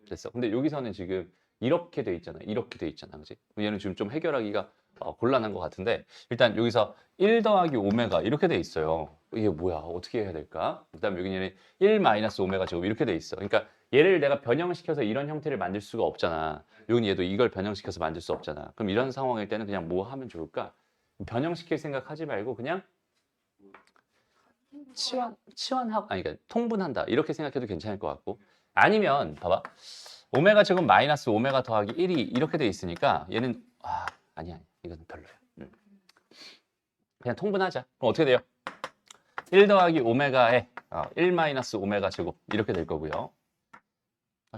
됐어. 근데 여기서는 지금 이렇게 돼 있잖아. 이렇게 돼 있잖아. 그지? 얘는 지금 좀 해결하기가 곤란한 것 같은데 일단 여기서 1 더하기 오메가 이렇게 돼 있어요. 이게 뭐야? 어떻게 해야 될까? 그다음 여기는 1 마이너스 오메가 제곱 이렇게 돼 있어. 그러니까 얘를 내가 변형시켜서 이런 형태를 만들 수가 없잖아. 여기는 얘도 이걸 변형시켜서 만들 수 없잖아. 그럼 이런 상황일 때는 그냥 뭐 하면 좋을까? 변형시킬 생각하지 말고 그냥 치환하고 그러니까 통분한다 이렇게 생각해도 괜찮을 것 같고 아니면 봐봐 오메가 제곱 마이너스 오메가 더하기 1이 이렇게 돼 있으니까 얘는 아니야 이건 별로야. 그냥 통분하자. 그럼 어떻게 돼요? 1 더하기 오메가에 1 마이너스 오메가 제곱 이렇게 될 거고요.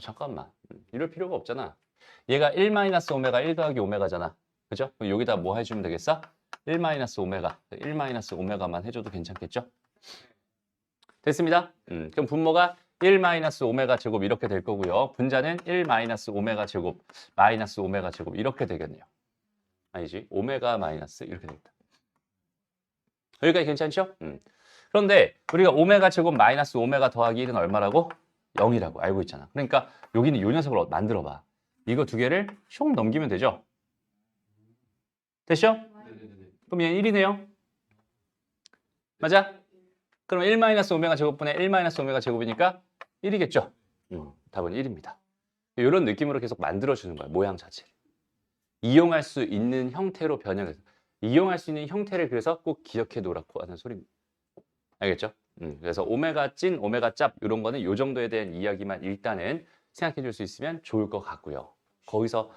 잠깐만 이럴 필요가 없잖아. 얘가 1 마이너스 오메가 1 더하기 오메가잖아. 그죠? 그럼 여기다 뭐 해주면 되겠어? 1 마이너스 오메가 1 마이너스 오메가만 해줘도 괜찮겠죠? 됐습니다. 그럼 분모가 1 마이너스 오메가 제곱 이렇게 될 거고요. 분자는 1 마이너스 오메가 제곱 마이너스 오메가 제곱 이렇게 되겠네요. 아니지 오메가 마이너스 이렇게 되겠다. 여기까지 괜찮죠? 그런데 우리가 오메가 제곱 마이너스 오메가 더하기 1은 얼마라고? 0이라고 알고 있잖아. 그러니까 여기는 이 녀석을 만들어봐. 이거 두 개를 슉 넘기면 되죠? 됐죠? 네네네. 그럼 얘는 1이네요. 맞아? 그럼 1 마이너스 오메가 제곱분의 1 마이너스 오메가 제곱이니까 1이겠죠? 답은 1입니다. 이런 느낌으로 계속 만들어주는 거야, 모양 자체를. 이용할 수 있는 형태로 변형해서. 이용할 수 있는 형태를 그래서 꼭 기억해 놓으라고 하는 소리입니다. 알겠죠? 그래서 오메가 찐, 오메가 짭 이런 거는 이 정도에 대한 이야기만 일단은 생각해 줄 수 있으면 좋을 것 같고요. 거기서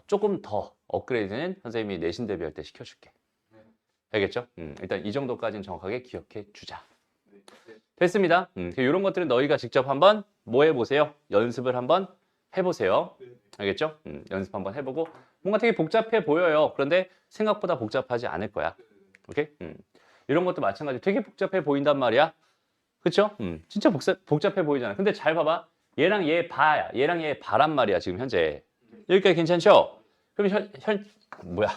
조금 더 업그레이드는 선생님이 내신 대비할 때 시켜줄게. 알겠죠? 일단 이 정도까지는 정확하게 기억해 주자. 됐습니다. 이런 것들은 너희가 직접 한번 뭐 해보세요? 연습을 한번 해보세요. 알겠죠? 연습 한번 해보고 뭔가 되게 복잡해 보여요. 그런데 생각보다 복잡하지 않을 거야. 오케이? 이런 것도 마찬가지로 되게 복잡해 보인단 말이야. 그쵸? 진짜 복잡해 보이잖아. 근데 잘 봐봐. 얘랑 얘 바야. 얘랑 얘 바란 말이야. 지금 현재. 여기까지 괜찮죠? 그럼 뭐야?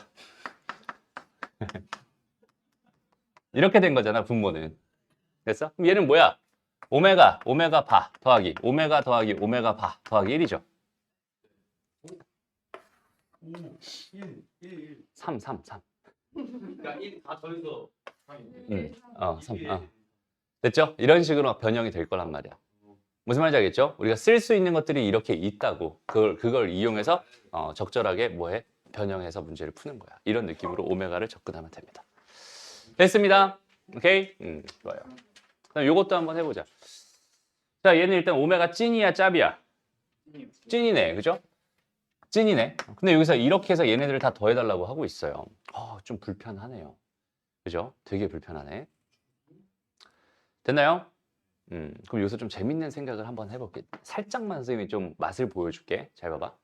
이렇게 된 거잖아, 분모는. 됐어? 그럼 얘는 뭐야? 오메가 바 더하기 오메가 더하기 오메가 바 더하기 1이죠. 3. 그러니까 1 다 더해서 3인데. 3. 됐죠? 이런 식으로 변형이 될 거란 말이야. 무슨 말인지 알겠죠? 우리가 쓸 수 있는 것들이 이렇게 있다고 그걸 이용해서 적절하게 뭐해? 변형해서 문제를 푸는 거야. 이런 느낌으로 오메가를 접근하면 됩니다. 됐습니다. 오케이? 좋아요. 그럼 요것도 한번 해보자. 자, 얘는 일단 오메가 찐이야, 짭이야? 찐이네, 그죠? 찐이네. 근데 여기서 이렇게 해서 얘네들을 다 더해달라고 하고 있어요. 좀 불편하네요. 그죠? 되게 불편하네. 됐나요? 그럼 여기서 좀 재밌는 생각을 한번 해볼게. 살짝만 선생님이 좀 맛을 보여줄게. 잘 봐봐.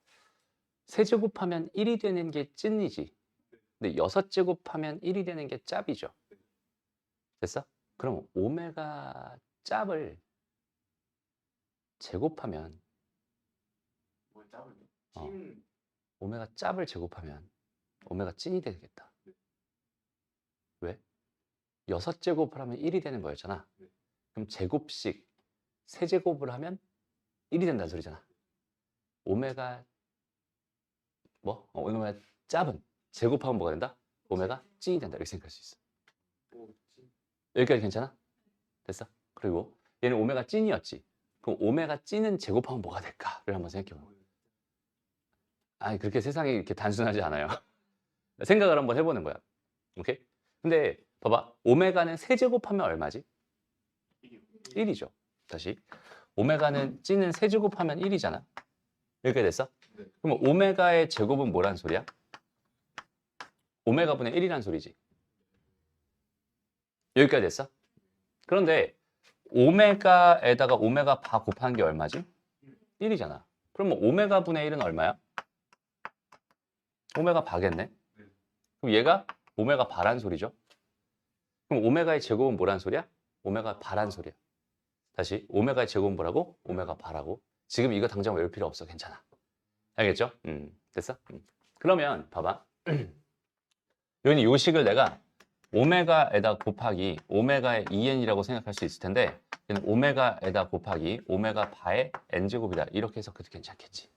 세제곱하면 1이 되는 게 찐이지. 근데 6제곱하면 1이 되는 게 짭이죠. 됐어? 그럼 오메가 짭을 제곱하면 뭐 짭을 어. 오메가 짭을 제곱하면 오메가 찐이 되겠다. 왜? 6제곱을 하면 1이 되는 거였잖아. 그럼 제곱씩 세제곱을 하면 1이 된다는 소리잖아. 오메가 오메가 짭은 제곱하면 뭐가 된다? 오메가 찐이 된다. 이렇게 생각할 수 있어. 여기까지 괜찮아? 됐어? 그리고 얘는 오메가 찐이었지. 그럼 오메가 찐은 제곱하면 뭐가 될까를 한번 생각해보면. 아니 그렇게 세상이 이렇게 단순하지 않아요. 생각을 한번 해보는 거야. 오케이? 근데 봐봐. 오메가는 세제곱하면 얼마지? 1이죠. 다시. 오메가는 찐은 세제곱하면 1이잖아. 여기까지 됐어? 그럼 오메가의 제곱은 뭐란 소리야? 오메가분의 1이란 소리지. 여기까지 됐어? 그런데 오메가에다가 오메가 바 곱한 게 얼마지? 1이잖아. 그럼 오메가분의 1은 얼마야? 오메가 바겠네. 그럼 얘가 오메가 바란 소리죠. 그럼 오메가의 제곱은 뭐란 소리야? 오메가 바란 소리야. 다시 오메가의 제곱은 뭐라고? 오메가 바라고. 지금 이거 당장 외울 필요 없어. 괜찮아. 알겠죠? 됐어? 그러면 봐봐. 여기 요 식을 내가 오메가에다 곱하기 오메가의 2n이라고 생각할 수 있을 텐데 얘는 오메가에다 곱하기 오메가 바의 n제곱이다. 이렇게 해서 그래도 괜찮겠지.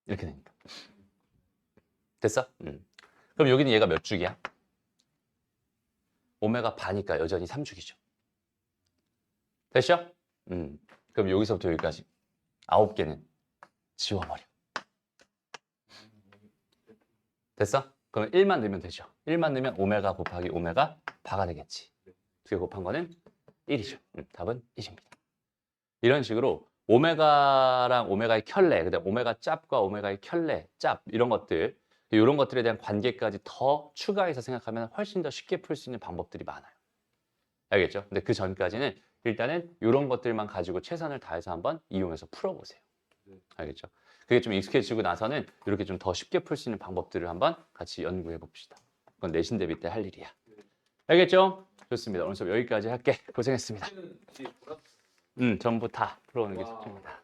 이렇게 되니까. 됐어? 그럼 여기는 얘가 몇 죽이야? 오메가 바니까 여전히 3죽이죠. 됐죠? 그럼 여기서부터 여기까지 9개는 지워버려. 됐어? 그럼 1만 넣으면 되죠. 1만 넣으면 오메가 곱하기 오메가 바가 되겠지. 두 개 곱한 거는 1이죠. 답은 1입니다. 이런 식으로 오메가랑 오메가의 켤레, 그다음 오메가 짭과 오메가의 켤레, 짭 이런 것들, 이런 것들에 대한 관계까지 더 추가해서 생각하면 훨씬 더 쉽게 풀 수 있는 방법들이 많아요. 알겠죠? 근데 그 전까지는 일단은 이런 것들만 가지고 최선을 다해서 한번 이용해서 풀어보세요. 알겠죠? 그게 좀 익숙해지고 나서는 이렇게 좀 더 쉽게 풀 수 있는 방법들을 한번 같이 연구해 봅시다. 그건 내신 대비 때 할 일이야. 알겠죠? 좋습니다. 오늘 수업 여기까지 할게. 고생했습니다. 전부 다 풀어오는 게 숙제입니다.